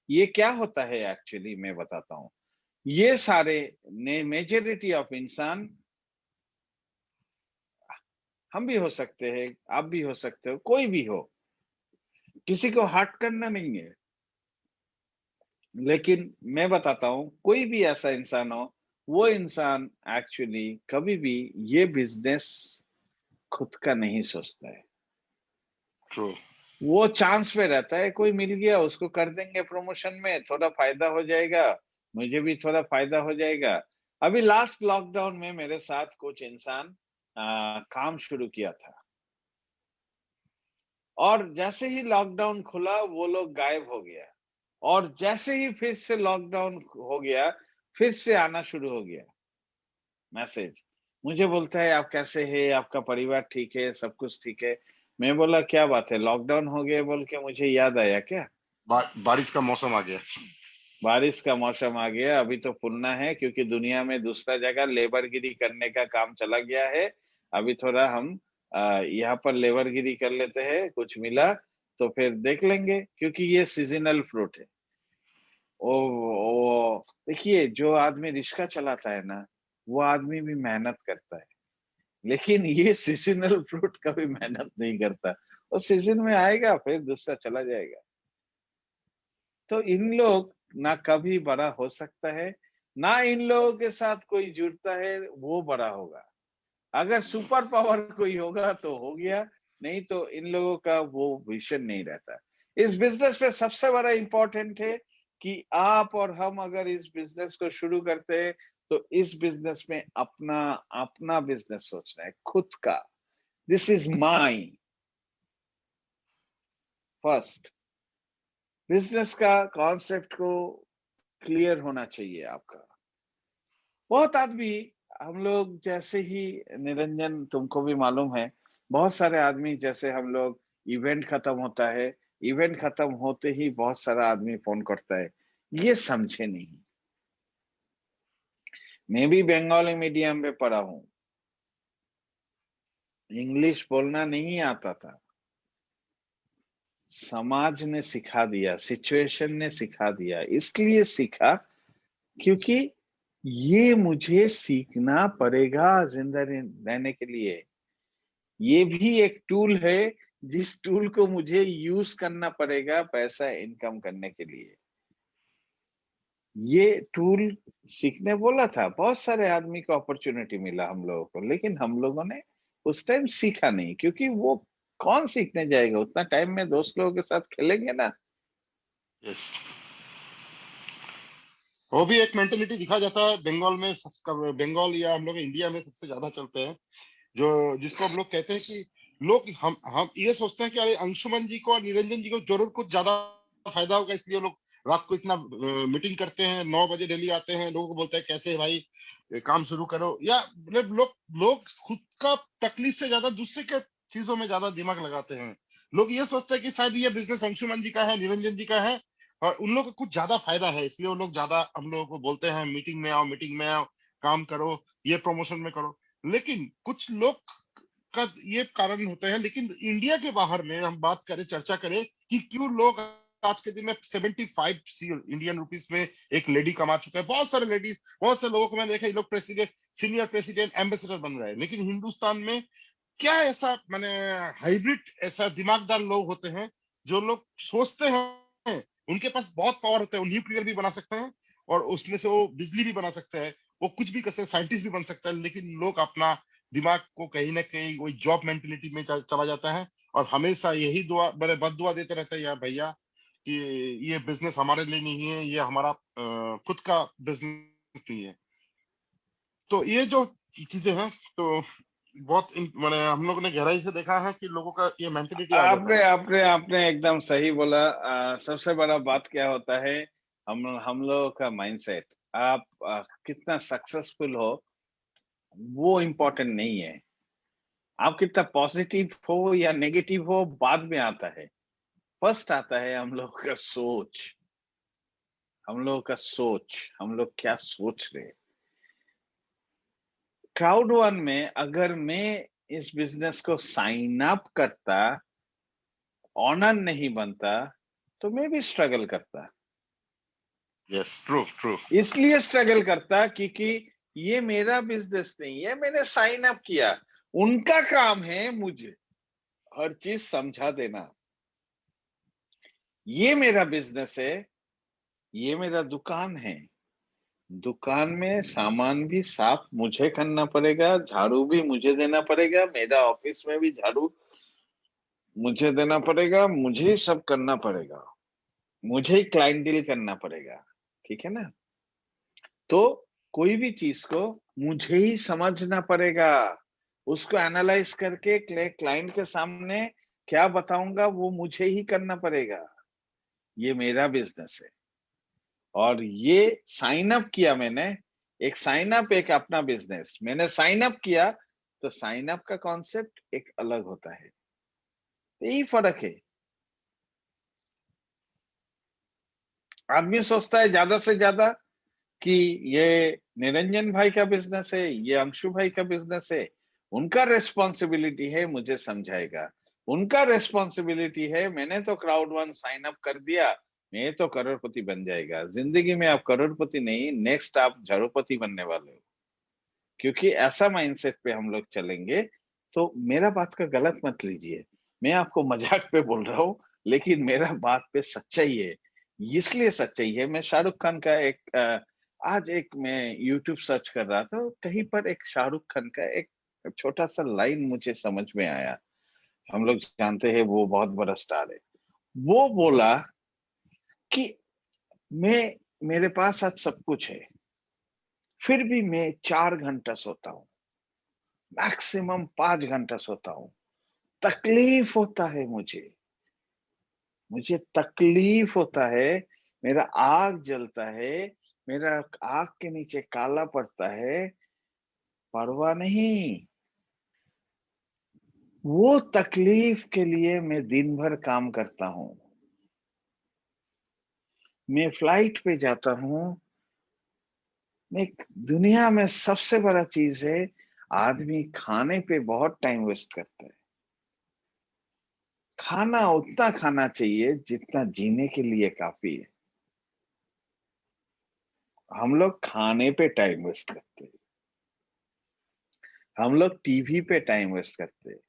ये क्या होता है एक्चुअली, मैं बताता हूँ। ये सारे मेजोरिटी ऑफ इंसान, हम भी हो सकते हैं, आप भी हो सकते हो, कोई भी हो, किसी को हर्ट करना नहीं है, लेकिन मैं बताता हूं, कोई भी ऐसा इंसान हो, वो इंसान एक्चुअली कभी भी ये बिजनेस खुद का नहीं सोचता है। ट्रू। वो चांस पे रहता है, कोई मिल गया उसको कर देंगे प्रमोशन में, थोड़ा फायदा हो जाएगा, मुझे भी थोड़ा फायदा हो जाएगा। अभी लास्ट लॉकडाउन में मेरे साथ कुछ इंसान काम शुरू किया था, और जैसे ही लॉकडाउन खुला वो लोग गायब हो गया, और जैसे ही फिर से लॉकडाउन हो गया, फिर से आना शुरू हो गया मैसेज। मुझे बोलता है आप कैसे हैं, आपका परिवार ठीक है, सब कुछ ठीक है। मैं बोला क्या बात है, लॉकडाउन हो गया बोल के मुझे याद आया क्या? बारिश का मौसम आ गया। बारिश का मौसम आ गया, अभी तो फुलना है, क्योंकि दुनिया में दूसरा जगह लेबरगिरी करने का काम चला गया है। अभी थोड़ा हम यहाँ पर लेबरगिरी कर लेते हैं, कुछ मिला तो फिर देख लेंगे, क्योंकि ये सीजनल फ्रूट है। ओ देखिए, जो आदमी रिक्शा चलाता है ना, वो आदमी भी मेहनत करता है, लेकिन ये सीजनल फ्रूट कभी मेहनत नहीं करता। और सीजन में आएगा फिर दूसरा चला जाएगा। तो इन लोग ना कभी बड़ा हो सकता है, ना इन लोगों के साथ कोई जुड़ता है वो बड़ा होगा। अगर सुपर पावर कोई होगा तो हो गया, नहीं तो इन लोगों का वो विजन नहीं रहता। इस बिजनेस में सबसे बड़ा इंपॉर्टेंट है कि आप और हम अगर इस बिजनेस को शुरू करते हैं, तो इस बिजनेस में अपना अपना बिजनेस सोचना है, खुद का। This is my first. Business का कॉन्सेप्ट को क्लियर होना चाहिए आपका। बहुत आदमी, हम लोग जैसे ही, निरंजन तुमको भी मालूम है, बहुत सारे आदमी जैसे हम लोग इवेंट खत्म होता है, इवेंट खत्म होते ही बहुत सारा आदमी फोन करता है, ये समझे नहीं। मैं भी बंगाली मीडियम में पढ़ा हूं, इंग्लिश बोलना नहीं आता था, समाज ने सिखा दिया, सिचुएशन ने सिखा दिया। इसलिए सीखा क्योंकि ये मुझे सीखना पड़ेगा जिंदगी रहने के लिए। ये भी एक टूल है जिस टूल को मुझे यूज करना पड़ेगा पैसा इनकम करने के लिए। ये टूल सीखने बोला था, बहुत सारे आदमी को अपॉर्चुनिटी मिला हम लोगों को, लेकिन हम लोगों ने उस टाइम सीखा नहीं, क्योंकि वो कौन सीखने जाएगा उतना टाइम में, दोस्त लोगों के साथ खेलेंगे ना। यस, वो भी एक मेंटेलिटी दिखा जाता है बंगाल में, बंगाल या हम लोग इंडिया में सबसे ज्यादा चलते हैं, जो जिसको हम लोग कहते हैं कि लोग हम ये सोचते हैं कि अरे अंशुमन जी को और निरंजन जी को जरूर कुछ ज्यादा फायदा होगा, इसलिए वो लोग रात को इतना मीटिंग करते हैं, 9 बजे डेली आते हैं, लोगों को बोलते हैं कैसे भाई काम शुरू करो, या मतलब लोग लोग खुद का तकलीफ से ज्यादा दूसरे के चीजों में ज्यादा दिमाग लगाते हैं। लोग ये सोचते हैं कि शायद ये बिजनेस अंशुमन जी का है, निरंजन जी का है, और उन लोगों को कुछ ज्यादा फायदा है, इसलिए वो लोग ज्यादा हम लोगों को बोलते हैं मीटिंग में आओ, मीटिंग में आओ, काम करो, ये प्रमोशन में करो। लेकिन कुछ लोग का ये कारण होते हैं, लेकिन इंडिया के बाहर में हम बात करें, चर्चा करें कि क्यों लोग आज के दिन में 75 इंडियन रुपीस में एक लेडी कमा चुका है। बहुत सारे लेडीज, बहुत से लोगों को मैंने देखा, ये लोग प्रेसिडेंट, सीनियर प्रेसिडेंट, एम्बेसडर बन रहे हैं। लेकिन हिंदुस्तान में क्या ऐसा माने हाइब्रिड ऐसा दिमागदार लोग होते हैं, जो लोग सोचते हैं उनके पास बहुत पावर होता है, वो न्यूक्लियर भी बना सकते हैं और उसमें से वो बिजली भी बना सकते हैं, वो कुछ भी कर सकते हैं, साइंटिस्ट भी बन सकता है, लेकिन लोग अपना दिमाग को कहीं ना कहीं वही जॉब मेंटेलिटी में चला जाता है, और हमेशा यही दुआ मेरे बद दुआ देते रहता है, यार भैया कि ये बिजनेस हमारे लिए नहीं है, ये हमारा खुद का बिजनेस नहीं है। तो ये जो चीजें हैं, तो बहुत मैंने हम लोगों ने गहराई से देखा है कि लोगों का ये मेंटेलिटी आ जाता आपने है। आपने आपने एकदम सही बोला। सबसे बड़ा बात क्या होता है, हम लोगों का माइंडसेट। आप कितना सक्सेसफुल हो वो इम्पोर्टेंट नहीं है, आप कितना पॉजिटिव हो या नेगेटिव हो बाद में आता है। फर्स्ट आता है हम लोग का सोच, हम लोग का सोच, हम लोग क्या सोच रहे। क्राउड वन में अगर मैं इस बिजनेस को साइन अप करता, ऑनर नहीं बनता, तो मैं भी स्ट्रगल करता। Yes, true true. इसलिए स्ट्रगल करता क्योंकि ये मेरा बिजनेस नहीं है, मैंने साइन अप किया। उनका काम है मुझे हर चीज समझा देना। ये मेरा बिजनेस है, ये मेरा दुकान है, दुकान में सामान भी साफ मुझे करना पड़ेगा, झाड़ू भी मुझे देना पड़ेगा, मेरा ऑफिस में भी झाड़ू मुझे देना पड़ेगा, मुझे ही सब करना पड़ेगा, मुझे ही क्लाइंट डील करना पड़ेगा। ठीक है ना? तो कोई भी चीज को मुझे ही समझना पड़ेगा, उसको एनालाइज करके क्लाइंट के सामने क्या बताऊंगा वो मुझे ही करना पड़ेगा। ये मेरा बिजनेस है और ये साइन अप किया मैंने। एक साइन अप, एक अपना बिजनेस। मैंने साइन अप किया तो साइन अप का कॉन्सेप्ट एक अलग होता है, यही फर्क है। आदमी सोचता है ज्यादा से ज्यादा कि ये निरंजन भाई का बिजनेस है, ये अंशु भाई का बिजनेस है, उनका रेस्पॉन्सिबिलिटी है मुझे समझाएगा, उनका रेस्पॉन्सिबिलिटी है, मैंने तो क्राउड वन साइन अप कर दिया, मैं तो करोड़पति बन जाएगा। जिंदगी में आप करोड़पति नहीं, नेक्स्ट आप झाड़ूपति बनने वाले हो। क्योंकि ऐसा माइंडसेट पे हम लोग चलेंगे। तो मेरा बात का गलत मत लीजिए, मैं आपको मजाक पे बोल रहा हूँ, लेकिन मेरा बात पे सच्चाई है। इसलिए सच्चाई है, मैं शाहरुख खान का एक आज एक मैं यूट्यूब सर्च कर रहा था, कहीं पर एक शाहरुख खान का एक छोटा सा लाइन मुझे समझ में आया। हम लोग जानते हैं वो बहुत बड़ा स्टार है। वो बोला कि मैं मेरे पास आज सब कुछ है, फिर भी मैं 4 घंटा सोता हूँ, मैक्सिमम 5 घंटा सोता हूँ, तकलीफ होता है मुझे, मुझे तकलीफ होता है, मेरा आग जलता है, मेरा आग के नीचे काला पड़ता है, परवाह नहीं। वो तकलीफ के लिए मैं दिन भर काम करता हूँ। मैं फ्लाइट पे जाता हूँ। एक दुनिया में सबसे बड़ा चीज है, आदमी खाने पे बहुत टाइम वेस्ट करता है। खाना उतना खाना चाहिए जितना जीने के लिए काफी है। हम लोग खाने पे टाइम वेस्ट करते हैं, हम लोग टीवी पे टाइम वेस्ट करते हैं।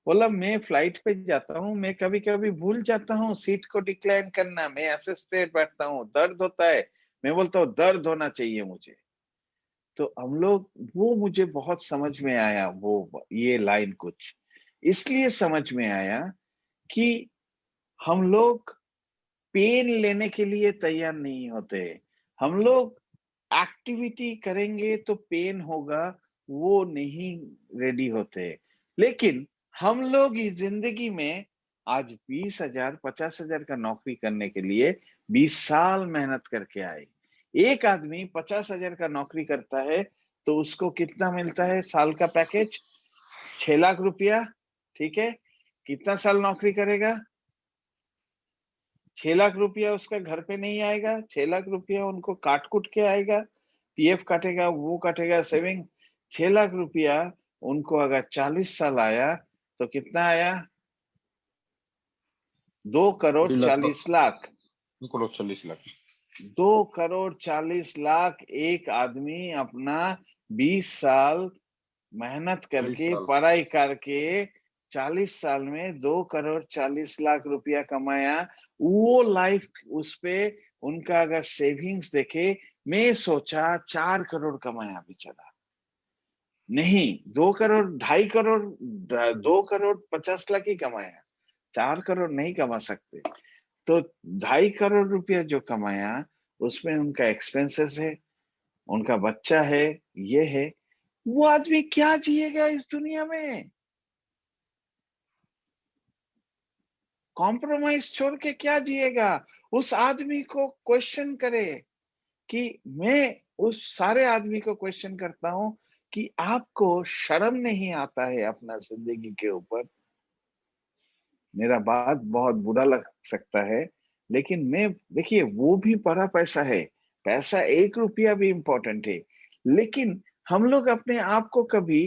बोला मैं फ्लाइट पे जाता हूँ, मैं कभी कभी भूल जाता हूँ सीट को डिक्लाइन करना, मैं ऐसे स्ट्रेट बैठता हूँ, दर्द होता है, मैं बोलता हूँ दर्द होना चाहिए मुझे। तो हम लोग, वो मुझे बहुत समझ में आया, वो ये लाइन कुछ इसलिए समझ में आया कि हम लोग पेन लेने के लिए तैयार नहीं होते। हम लोग एक्टिविटी करेंगे तो पेन होगा, वो नहीं रेडी होते। लेकिन हम लोग इस जिंदगी में आज 20,000 50,000 का नौकरी करने के लिए 20 साल मेहनत करके आए। एक आदमी 50,000 का नौकरी करता है तो उसको कितना मिलता है साल का पैकेज? 6 लाख रुपया। ठीक है, कितना साल नौकरी करेगा? 6 लाख रुपया उसका घर पे नहीं आएगा। 6 लाख रुपया उनको काट कुट के आएगा, पीएफ काटेगा, वो काटेगा, सेविंग। 6 लाख रुपया उनको अगर 40 साल आया तो कितना आया? 2 करोड़ 40 लाख। 2 करोड़ 40 लाख। 2 करोड़ 40 लाख एक आदमी अपना 20 साल मेहनत 40 करके साल पढ़ाई करके 40 साल में 2 करोड़ 40 लाख रुपया कमाया। वो लाइफ उस पे उनका अगर सेविंग्स देखे, मैं सोचा 4 करोड़ कमाया बेचारा। नहीं, 2 करोड़ 2.5 करोड़ 2 करोड़ 50 लाख ही कमाया, 4 करोड़ नहीं कमा सकते। तो 2.5 करोड़ रुपया जो कमाया उसमें उनका एक्सपेंसेस है, उनका बच्चा है, ये है। वो आदमी क्या जिएगा इस दुनिया में? कॉम्प्रोमाइज छोड़ के क्या जिएगा? उस आदमी को क्वेश्चन करे कि मैं उस सारे आदमी को क्वेश्चन करता हूं कि आपको शर्म नहीं आता है अपना जिंदगी के ऊपर? मेरा बात बहुत बुरा लग सकता है, लेकिन मैं, देखिए वो भी बड़ा पैसा है, पैसा 1 रुपया भी इंपॉर्टेंट है, लेकिन हम लोग अपने आप को कभी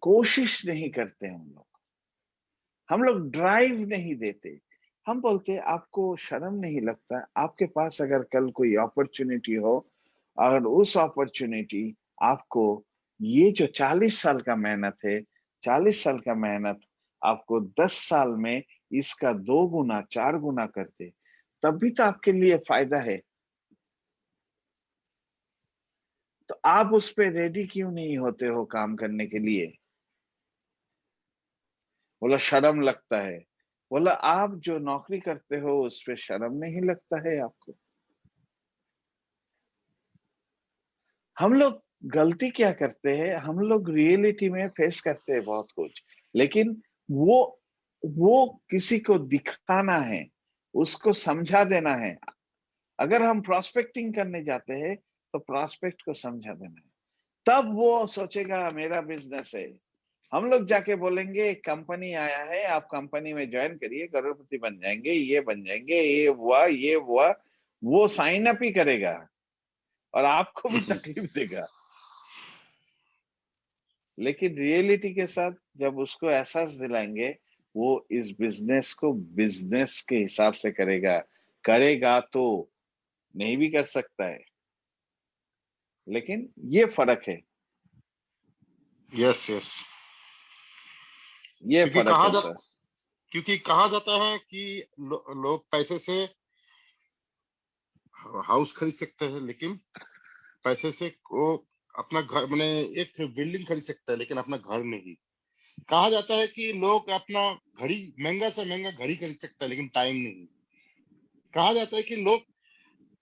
कोशिश नहीं करते। हम लोग ड्राइव नहीं देते। हम बोलते आपको शर्म नहीं लगता? आपके पास अगर कल कोई अपॉर्चुनिटी हो, और उस अपॉर्चुनिटी आपको, ये जो 40 साल का मेहनत है, 40 साल का मेहनत आपको 10 साल में इसका 2 गुना 4 गुना कर दे, तब भी तो आपके लिए फायदा है। तो आप उस पे रेडी क्यों नहीं होते हो काम करने के लिए? बोला शर्म लगता है। बोला आप जो नौकरी करते हो उस पे शर्म नहीं लगता है आपको? हम लोग गलती क्या करते हैं, हम लोग रियलिटी में फेस करते हैं बहुत कुछ, लेकिन वो वो किसी को दिखाना है, उसको समझा देना है। अगर हम प्रोस्पेक्टिंग करने जाते हैं तो प्रोस्पेक्ट को समझा देना है, तब वो सोचेगा मेरा बिजनेस है। हम लोग जाके बोलेंगे कंपनी आया है, आप कंपनी में ज्वाइन करिए, करोड़पति बन जाएंगे, ये बन जाएंगे, ये हुआ ये हुआ, वो साइन अप ही करेगा और आपको भी तकलीफ देगा। लेकिन रियलिटी के साथ जब उसको एहसास दिलाएंगे, वो इस बिजनेस को बिजनेस के हिसाब से करेगा। करेगा तो नहीं भी कर सकता है, लेकिन ये फर्क है, यस यस। ये क्योंकि फर्क कहा है जा सर। क्योंकि कहा जाता है कि लोग पैसे से हाउस खरीद सकते हैं, लेकिन पैसे से वो अपना घर, मैंने एक बिल्डिंग खरीद सकता है लेकिन अपना घर नहीं। कहा जाता है कि लोग अपना घड़ी, महंगा से महंगा घड़ी खरीद सकता है लेकिन टाइम नहीं। कहा जाता है कि लोग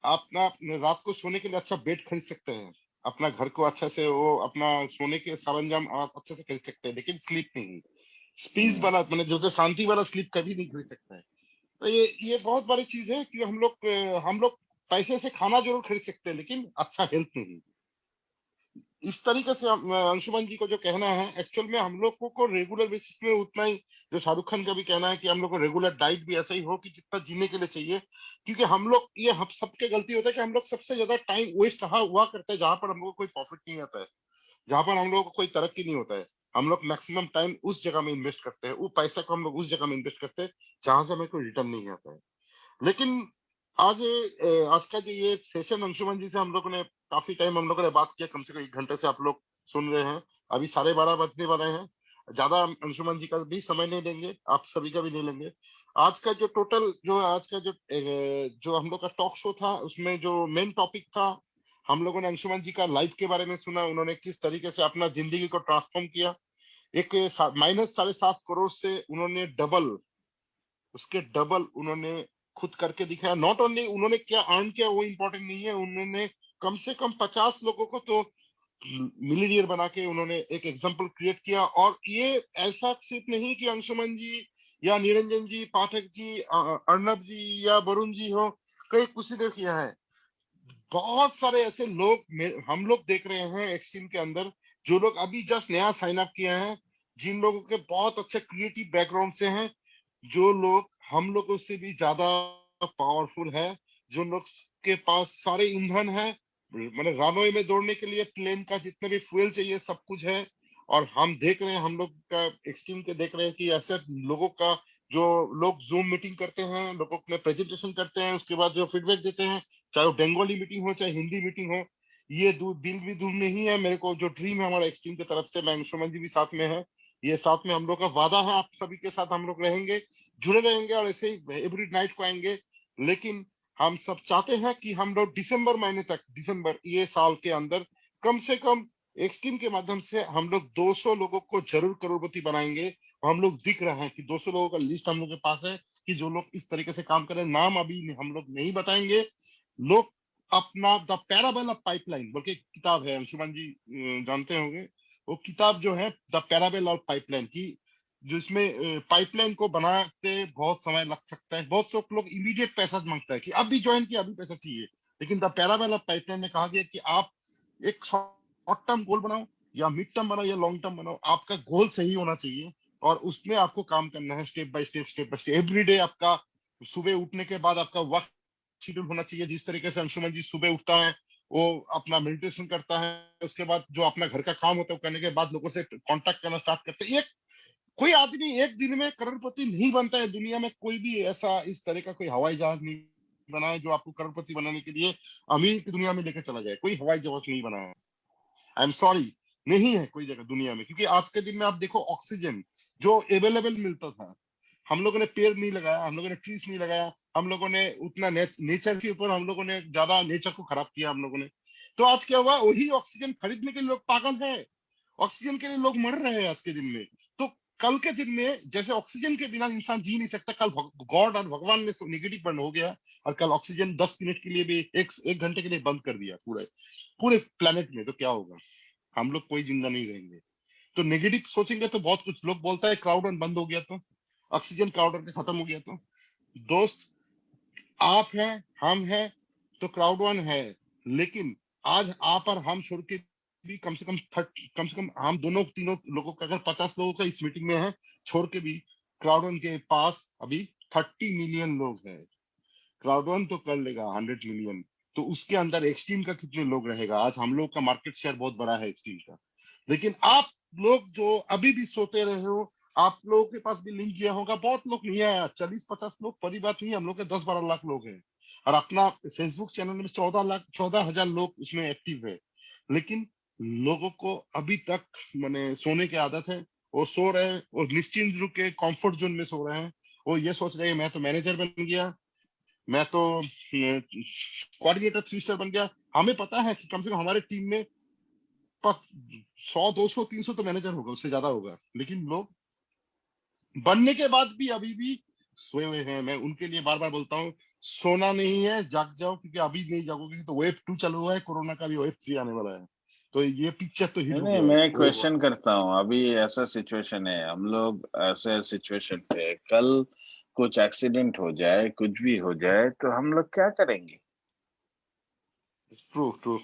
अपना रात को सोने के लिए अच्छा बेड खरीद सकते हैं, अपना घर को अच्छा से, वो अपना सोने के सरंजाम अच्छे से खरीद सकते हैं, लेकिन स्लीप नहीं, स्पीस हम्म, वाला, मैंने जो शांति वाला स्लीप कभी नहीं खरीद सकता है। तो ये बहुत बड़ी चीज है कि हम लोग पैसे से खाना जरूर खरीद सकते हैं लेकिन अच्छा हेल्थ नहीं। इस तरीके से अंशुमन जी को जो कहना है, एक्चुअल में हम लोग को रेगुलर बेसिस में उतना ही, जो शाहरुख खान का भी कहना है कि हम लोग को रेगुलर डाइट भी ऐसा ही हो कि जितना जीने के लिए चाहिए। क्योंकि हम लोग, ये हम सबके गलती होता है कि हम लोग सबसे ज्यादा टाइम वेस्ट कहाँ हुआ करते हैं, जहां पर हम लोग को कोई प्रॉफिट नहीं आता है, जहां पर हम लोग को कोई तरक्की नहीं होता है। हम लोग मैक्सिमम टाइम उस जगह में इन्वेस्ट करते हैं, वो पैसा को हम लोग उस जगह में इन्वेस्ट करते हैं जहां से हमें कोई रिटर्न नहीं आता है। लेकिन आज आज का जो ये सेशन अंशुमन जी से हम लोगों ने काफी टाइम हम लोगों ने बात किया, कम से कम 1 घंटे से आप लोग सुन रहे हैं। अभी 12:30 बजने वाले हैं। ज्यादा अंशुमन जी का भी समय नहीं लेंगे, आप सभी का भी नहीं लेंगे। आज का जो टोटल, जो आज का जो हम लोग का टॉक शो था, उसमें जो मेन टॉपिक था, हम लोगों ने अंशुमन जी का लाइफ के बारे में सुना, उन्होंने किस तरीके से अपना जिंदगी को ट्रांसफॉर्म किया। एक -7.5 करोड़ से उन्होंने डबल, उसके डबल उन्होंने खुद करके दिखाया। नॉट ओनली उन्होंने क्या अर्न किया वो इम्पोर्टेंट नहीं है, उन्होंने कम से कम 50 लोगों को तो मिलीनियर बना के उन्होंने एक एग्जाम्पल क्रिएट किया। और ये ऐसा सिर्फ नहीं कि अंशुमन जी या निरंजन जी, पाठक जी, अर्नब जी या वरुण जी हो, कई किसी ने किया है। बहुत सारे ऐसे लोग हम लोग देख रहे हैं एक्सट्रीम के अंदर, जो लोग अभी जस्ट नया साइन अप किए हैं, जिन लोगों के बहुत अच्छे क्रिएटिव बैकग्राउंड से हैं, जो लोग हम लोगों से भी ज्यादा पावरफुल है, जो लोग के पास सारे ईंधन है, मतलब रनवे में दौड़ने के लिए प्लेन का जितने भी फ्यूल चाहिए सब कुछ है। और हम देख रहे हैं, हम लोग का एक्सट्रीम के देख रहे हैं कि ऐसे लोगों का, जो लोग जूम मीटिंग करते हैं, लोगों के प्रेजेंटेशन करते हैं, उसके बाद जो फीडबैक देते हैं, चाहे वो बंगाली मीटिंग हो चाहे हिंदी मीटिंग हो, ये दिल भी दूर नहीं है। मेरे को जो ड्रीम है हमारा एक्सट्रीम की तरफ से, मैं अंशुमन जी भी साथ में है, ये साथ में हम लोग का वादा है, आप सभी के साथ हम लोग रहेंगे, जुड़े रहेंगे और ऐसे ही एवरी नाइट को आएंगे। लेकिन हम सब चाहते हैं कि हम लोग दिसंबर महीने तक, दिसंबर ये साल के अंदर, कम से कम एक्सट्रीम के माध्यम से हम लोग 200 लोगों को जरूर करोड़पति बनाएंगे। और हम लोग दिख रहे हैं कि 200 लोगों का लिस्ट हम लोग के पास है कि जो लोग इस तरीके से काम कर रहे हैं। नाम अभी हम लोग नहीं बताएंगे। लोग अपना द पैराबल ऑफ पाइपलाइन बोल के किताब है, अंशुमन जी जानते होंगे, वो किताब जो है द पैराबल ऑफ पाइपलाइन की, जिसमें पाइपलाइन को बनाते बहुत समय लग सकता है। बहुत से लोग इमीडिएट पैसा मांगता है कि अब भी ज्वाइन किया, अभी पैसा चाहिए। लेकिन द पैराबल ऑफ पाइपलाइन में कहा गया कि आप एक शॉर्ट टर्म गोल बनाओ या मिड टर्म बनाओ या लॉन्ग टर्म बनाओ, आपका गोल सही होना चाहिए और उसमें आपको काम करना है step by step, step by step. Every day आपका सुबह उठने के बाद आपका वर्क शेड्यूल होना चाहिए। जिस तरीके से अंशुमन जी सुबह उठता है, वो अपना मेडिटेशन करता है, उसके बाद जो अपना घर का काम होता है वो करने के बाद लोगों से कांटेक्ट करना स्टार्ट करते हैं। कोई आदमी एक दिन में करोड़पति नहीं बनता है। दुनिया में कोई भी ऐसा इस तरह का कोई हवाई जहाज नहीं बना है जो आपको करोड़पति बनाने के लिए अमीर की दुनिया में लेकर चला जाए। कोई हवाई जहाज नहीं बना है, आई एम सॉरी, नहीं है कोई जगह दुनिया में। क्योंकि आज के दिन में आप देखो, ऑक्सीजन जो अवेलेबल मिलता था, हम लोगों ने पेड़ नहीं लगाया, हम लोगों ने ट्रीज नहीं लगाया, हम लोगों ने उतना नेचर के ऊपर हम लोगों ने ज्यादा नेचर को खराब किया हम लोगों ने। तो आज क्या हुआ, वही ऑक्सीजन खरीदने के लिए लोग पागल है, ऑक्सीजन के लिए लोग मर रहे हैं आज के दिन में। तो कल के दिन में जैसे ऑक्सीजन के बिना इंसान जी नहीं सकता, कल गॉड और भगवान ने नेगेटिव बर्न हो गया और कल ऑक्सीजन 10 मिनट के लिए भी, एक घंटे के लिए बंद कर दिया पूरे पूरे प्लेनेट में, तो क्या होगा, हम लोग कोई जिंदा नहीं रहेंगे। तो नेगेटिव सोचेंगे तो बहुत कुछ। लोग बोलता है क्राउड रन बंद हो गया तो, ऑक्सीजन क्राउड रन खत्म हो गया तो, दोस्त आप हैं, हम हैं, तो क्राउड वन है। लेकिन आज आप और हम छोड़ के भी कम से कम हम दोनों तीनों लोगों का, अगर 50 लोगों का इस मीटिंग में है, छोड़ के भी क्राउड वन के पास अभी 30 मिलियन लोग हैं। क्राउड वन तो कर लेगा 100 मिलियन, तो उसके अंदर एक्सट्रीम का कितने लोग रहेगा। आज हम लोग का मार्केट शेयर बहुत बड़ा है एक्सट्रीम का। लेकिन आप लोग जो अभी भी सोते रहे हो, आप लोगों के पास भी लिंक किया होगा, बहुत लोग नहीं आया, 40-50 लोग, बड़ी बात नहीं है। हम लोग के 10-12 लाख लोग हैं और अपना फेसबुक चैनल में 14,000 लोग उसमें एक्टिव है। लेकिन लोगों को अभी तक मैंने सोने की आदत है, वो सो रहे हैं, वो निश्चिंत रूप के कंफर्ट जोन में सो रहे हैं। वो ये सोच रहे हैं मैं तो मैनेजर बन गया, मैं तो कोऑर्डिनेटर 3 स्टार बन गया। हमें पता है कि कम से कम हमारे टीम में 100, 200, 300 तो मैनेजर होगा, उससे ज्यादा होगा। लेकिन लोग बनने के बाद भी अभी भी सोए हुए हैं। मैं उनके लिए बार बार बोलता हूँ, सोना नहीं है, जाग जाओ, क्योंकि अभी नहीं जागोगे तो वेव 2 चालू हुआ है, कोरोना का भी वेव 3 आने वाला है। तो ये पिक्चर तो हिट नहीं हो नहीं, गया मैं वो। क्वेश्चन करता हूँ, अभी ऐसा सिचुएशन है, हम लोग ऐसे सिचुएशन पे, कल कुछ एक्सीडेंट हो जाए, कुछ भी हो जाए, तो हम लोग क्या करेंगे? True true.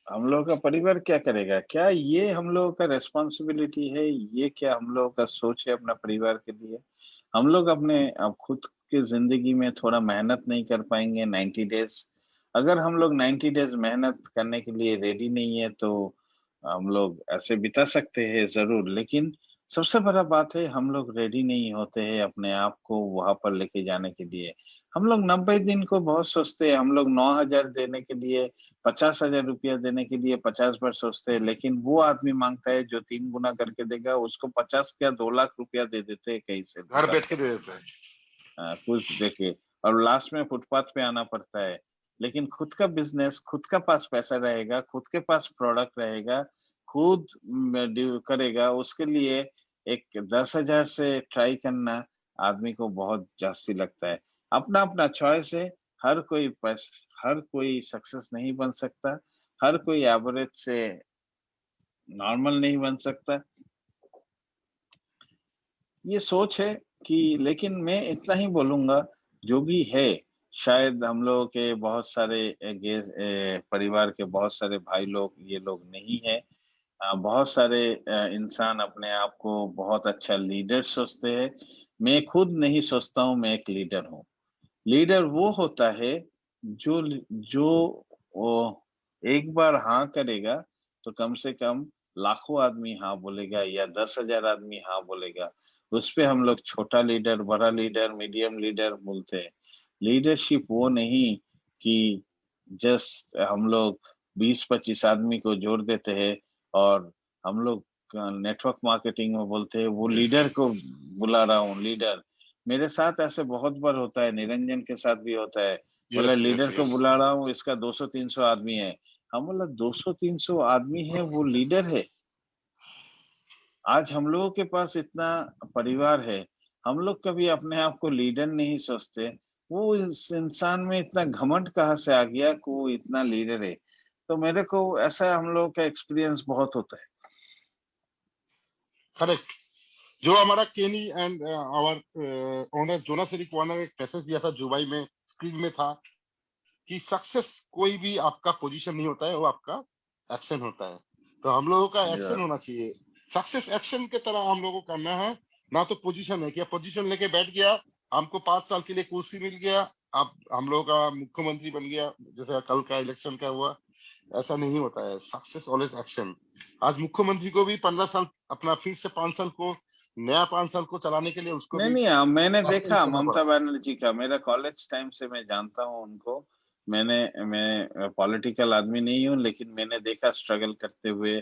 हम लोगों का परिवार क्या करेगा? क्या ये हम लोगों का रिस्पॉन्सिबिलिटी है? ये क्या हम लोगों का सोच है अपना परिवार के लिए? हम लोग अपने अब खुद की जिंदगी में थोड़ा मेहनत नहीं कर पाएंगे 90 डेज? अगर हम लोग 90 डेज मेहनत करने के लिए रेडी नहीं है तो हम लोग ऐसे बिता सकते हैं जरूर, लेकिन सबसे बड़ा बात है हम लोग रेडी नहीं होते हैं अपने आप को वहां पर लेके जाने के लिए। हम लोग 90 दिन को बहुत सोचते हैं, हम लोग 9,000 देने के लिए, 50,000 रुपया देने के लिए 50 बार सोचते हैं, लेकिन वो आदमी मांगता है जो 3 गुना करके देगा, उसको 50 क्या 2 लाख रुपया दे देते हैं कहीं से घर दुकान बेच के पर। दे देते हैं। कुछ देके, और लास्ट में फुटपाथ पे आना पड़ता है। लेकिन खुद का बिजनेस, खुद का पास पैसा रहेगा, खुद के पास प्रोडक्ट रहेगा, खुद करेगा, उसके लिए एक 10,000 से ट्राई करना आदमी को बहुत जास्ती लगता है। अपना अपना चॉइस है। हर कोई सक्सेस नहीं बन सकता, हर कोई एवरेज से नॉर्मल नहीं बन सकता। ये सोच है कि, लेकिन मैं इतना ही बोलूंगा, जो भी है, शायद हम लोगों के बहुत सारे परिवार के बहुत सारे भाई लोग ये लोग नहीं है। बहुत सारे इंसान अपने आप को बहुत अच्छा लीडर सोचते हैं। मैं खुद नहीं सोचता हूँ मैं एक लीडर हूँ। लीडर वो होता है जो जो वो एक बार हाँ करेगा तो कम से कम लाखों आदमी हाँ बोलेगा या 10,000 आदमी हाँ बोलेगा। उस पे हम लोग छोटा लीडर, बड़ा लीडर, मीडियम लीडर बोलते हैं। लीडरशिप वो नहीं कि जस्ट हम लोग 20-25 आदमी को जोड़ देते हैं और हम लोग नेटवर्क मार्केटिंग में बोलते हैं वो लीडर को बुला रहा हूँ लीडर। मेरे साथ ऐसे बहुत बार होता है, निरंजन के साथ भी होता है। बोला यस यस लीडर को यस। बुला रहा हूँ, इसका 200-300 आदमी है। हम बोला 200-300 आदमी है, वो लीडर है? आज हम लोगों के पास इतना परिवार है, हम लोग कभी अपने आप को लीडर नहीं सोचते। वो इस इंसान में इतना घमंड कहाँ से आ गया कि वो इतना लीडर है? तो मेरे को ऐसा हम लोगों का एक्सपीरियंस बहुत होता है। करेक्ट। जो हमारा Kenny and our owner Jonas Eric Warner एक मैसेज दिया था जुलाई में, स्क्रीन में था कि सक्सेस कोई भी आपका पोजीशन नहीं होता है, वो आपका एक्शन होता है। तो हम लोगों का या एक्शन होना चाहिए। सक्सेस एक्शन के तरह हम लोगों को करना है, ना तो पोजीशन है कि पोजीशन लेके बैठ गया, हमको 5 साल के लिए कुर्सी मिल गया, अब हम लोगों का मुख्यमंत्री बन गया जैसे कल का इलेक्शन का हुआ। ऐसा नहीं होता है, सक्सेस ऑलवेज एक्शन। आज मुख्यमंत्री को भी 15 साल अपना फिर से 5 साल को, नया 5 साल को चलाने के लिए उसको नहीं भी नहीं, मैंने एक्शन देखा करना ममता पड़ा। बनर्जी का, मेरा कॉलेज टाइम से मैं जानता हूँ उनको। मैं पॉलिटिकल आदमी नहीं हूँ, लेकिन मैंने देखा स्ट्रगल करते हुए।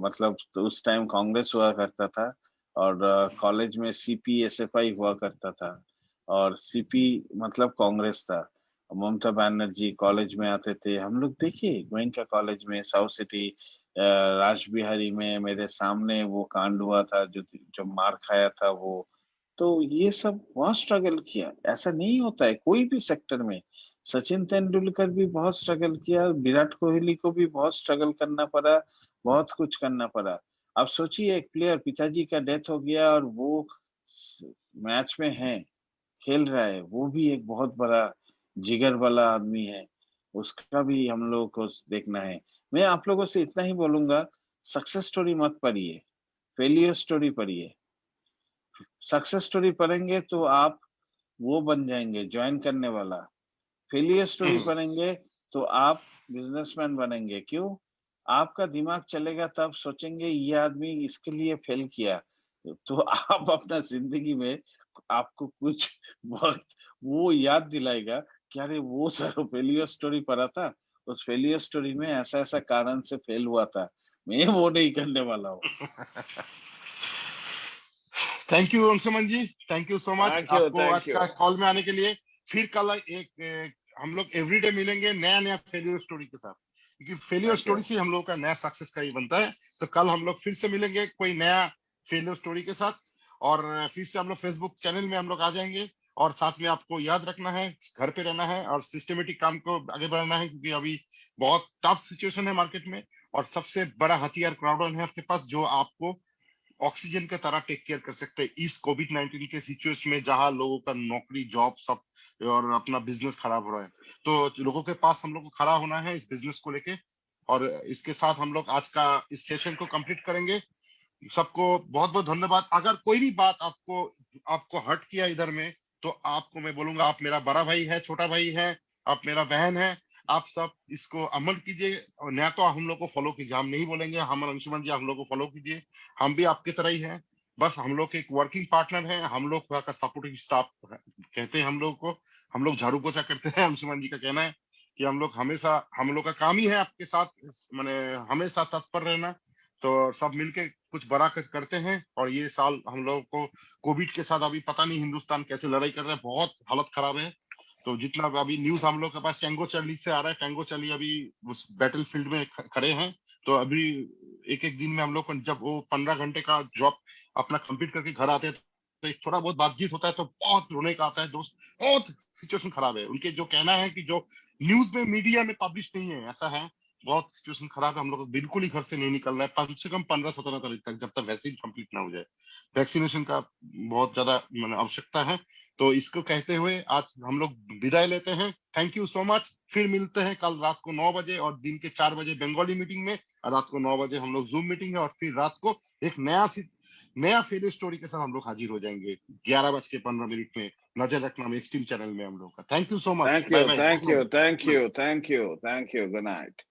मतलब तो उस टाइम कांग्रेस हुआ करता था और कॉलेज में सीपी एसएफआई हुआ करता था और सीपी मतलब कांग्रेस था। ममता बनर्जी कॉलेज में आते थे, हम लोग देखे गोयनका कॉलेज में, साउथ सिटी राजबिहारी में मेरे सामने वो कांड हुआ था, जो जो मार खाया था वो। तो ये सब बहुत स्ट्रगल किया, ऐसा नहीं होता है कोई भी सेक्टर में। सचिन तेंदुलकर भी बहुत स्ट्रगल किया, विराट कोहली को भी बहुत स्ट्रगल करना पड़ा, बहुत कुछ करना पड़ा। अब सोचिए एक प्लेयर, पिताजी का डेथ हो गया और वो मैच में है, खेल रहा है, वो भी एक बहुत बड़ा जिगर वाला आदमी है। उसका भी हम लोगों को देखना है। मैं आप लोगों से इतना ही बोलूंगा, सक्सेस स्टोरी मत पढ़िए, फेलियर स्टोरी पढ़िए। सक्सेस स्टोरी पढ़ेंगे तो आप वो बन जाएंगे ज्वाइन करने वाला। फेलियर स्टोरी हम्म। पढ़ेंगे तो आप बिजनेसमैन बनेंगे। क्यों? आपका दिमाग चलेगा तब सोचेंगे ये आदमी इसके लिए फेल किया, तो आप अपना जिंदगी में आपको कुछ वक्त वो याद दिलाएगा कि अरे वो सर फेलियर स्टोरी पढ़ा था, उस फेलियर स्टोरी में ऐसा ऐसा कारण से फेल हुआ था, मैं वो नहीं करने वाला हूँ। Thank you Anshuman ji, thank you so much thank you, आपको आज थैंक यू। का कॉल में आने के लिए। फिर कल हम लोग एवरीडे मिलेंगे नया नया फेलियर स्टोरी के साथ, क्योंकि फेलियर थैंक यू। स्टोरी से हम लोग का नया सक्सेस का ही बनता है। तो कल हम लोग फिर से मिलेंगे कोई नया फेलियर स्टोरी के साथ, और फिर से हम लोग फेसबुक चैनल में हम लोग आ जाएंगे। और साथ में आपको याद रखना है, घर पे रहना है और सिस्टमेटिक काम को आगे बढ़ाना है, क्योंकि अभी बहुत टफ सिचुएशन है मार्केट में। और सबसे बड़ा हथियार क्राउड है आपके पास, जो आपको ऑक्सीजन के तरह टेक केयर कर सकते हैं इस कोविड-19 के सिचुएशन में, जहां लोगों का नौकरी, जॉब सब और अपना बिजनेस खराब हो रहा है। तो लोगों के पास हम लोग को खड़ा होना है इस बिजनेस को लेके। और इसके साथ हम लोग आज का इस सेशन को कंप्लीट करेंगे। सबको बहुत बहुत धन्यवाद। अगर कोई भी बात आपको हर्ट किया इधर में, तो आपको मैं बोलूंगा, आप मेरा बड़ा भाई है, छोटा भाई है, आप मेरा बहन है, आप सब इसको अमल कीजिए। और न तो हम लोग को फॉलो कीजिए, हम नहीं बोलेंगे हम अंशुमन जी हम लोग को फॉलो कीजिए, हम भी आपकी तरह ही हैं। बस हम लोग एक वर्किंग पार्टनर है, हम लोग का सपोर्टिंग स्टाफ कहते हैं हम लोग को, हम लोग झाड़ू पोछा करते हैं। अंशुमन जी का कहना है कि हम लोग हमेशा, हम लोग का काम ही है आपके साथ मैंने हमेशा तत्पर रहना। तो सब मिलके कुछ बड़ा करते हैं। और ये साल हम लोग को कोविड के साथ अभी पता नहीं हिंदुस्तान कैसे लड़ाई कर रहा है, बहुत हालत खराब है। तो जितना अभी न्यूज हम लोग के पास टैंगो चार्ली से आ रहा है, टैंगो चार्ली अभी उस बैटल फील्ड में खड़े हैं। तो अभी एक एक दिन में हम लोग को जब वो 15 घंटे का जॉब अपना कंप्लीट करके घर आते हैं, तो एक थोड़ा बहुत बातचीत होता है तो बहुत रोने का आता है दोस्त। बहुत सिचुएशन खराब है। उनके जो कहना है कि जो न्यूज में मीडिया में पब्लिश नहीं है, ऐसा है, बहुत सिचुएशन खराब है। हम लोग को बिल्कुल ही घर से नहीं निकलना है, कम से कम 15-17 तारीख तक, जब तक वैक्सीन कंप्लीट ना हो जाए। वैक्सीनेशन का बहुत ज्यादा आवश्यकता है। तो इसको कहते हुए आज हम लोग विदाई लेते हैं। Thank you so much. फिर मिलते हैं कल रात को 9 बजे और दिन के 4 बजे बंगाली मीटिंग में, और रात को 9 बजे हम लोग जूम मीटिंग है, और फिर रात को एक नया फेलियर स्टोरी के साथ हम लोग हाजिर हो जाएंगे 11:15 में। नजर रखना एक्सट्रीम चैनल में हम लोग का। Thank you so much. Thank bye you, bye. thank you, thank you, thank you, thank you. Good night.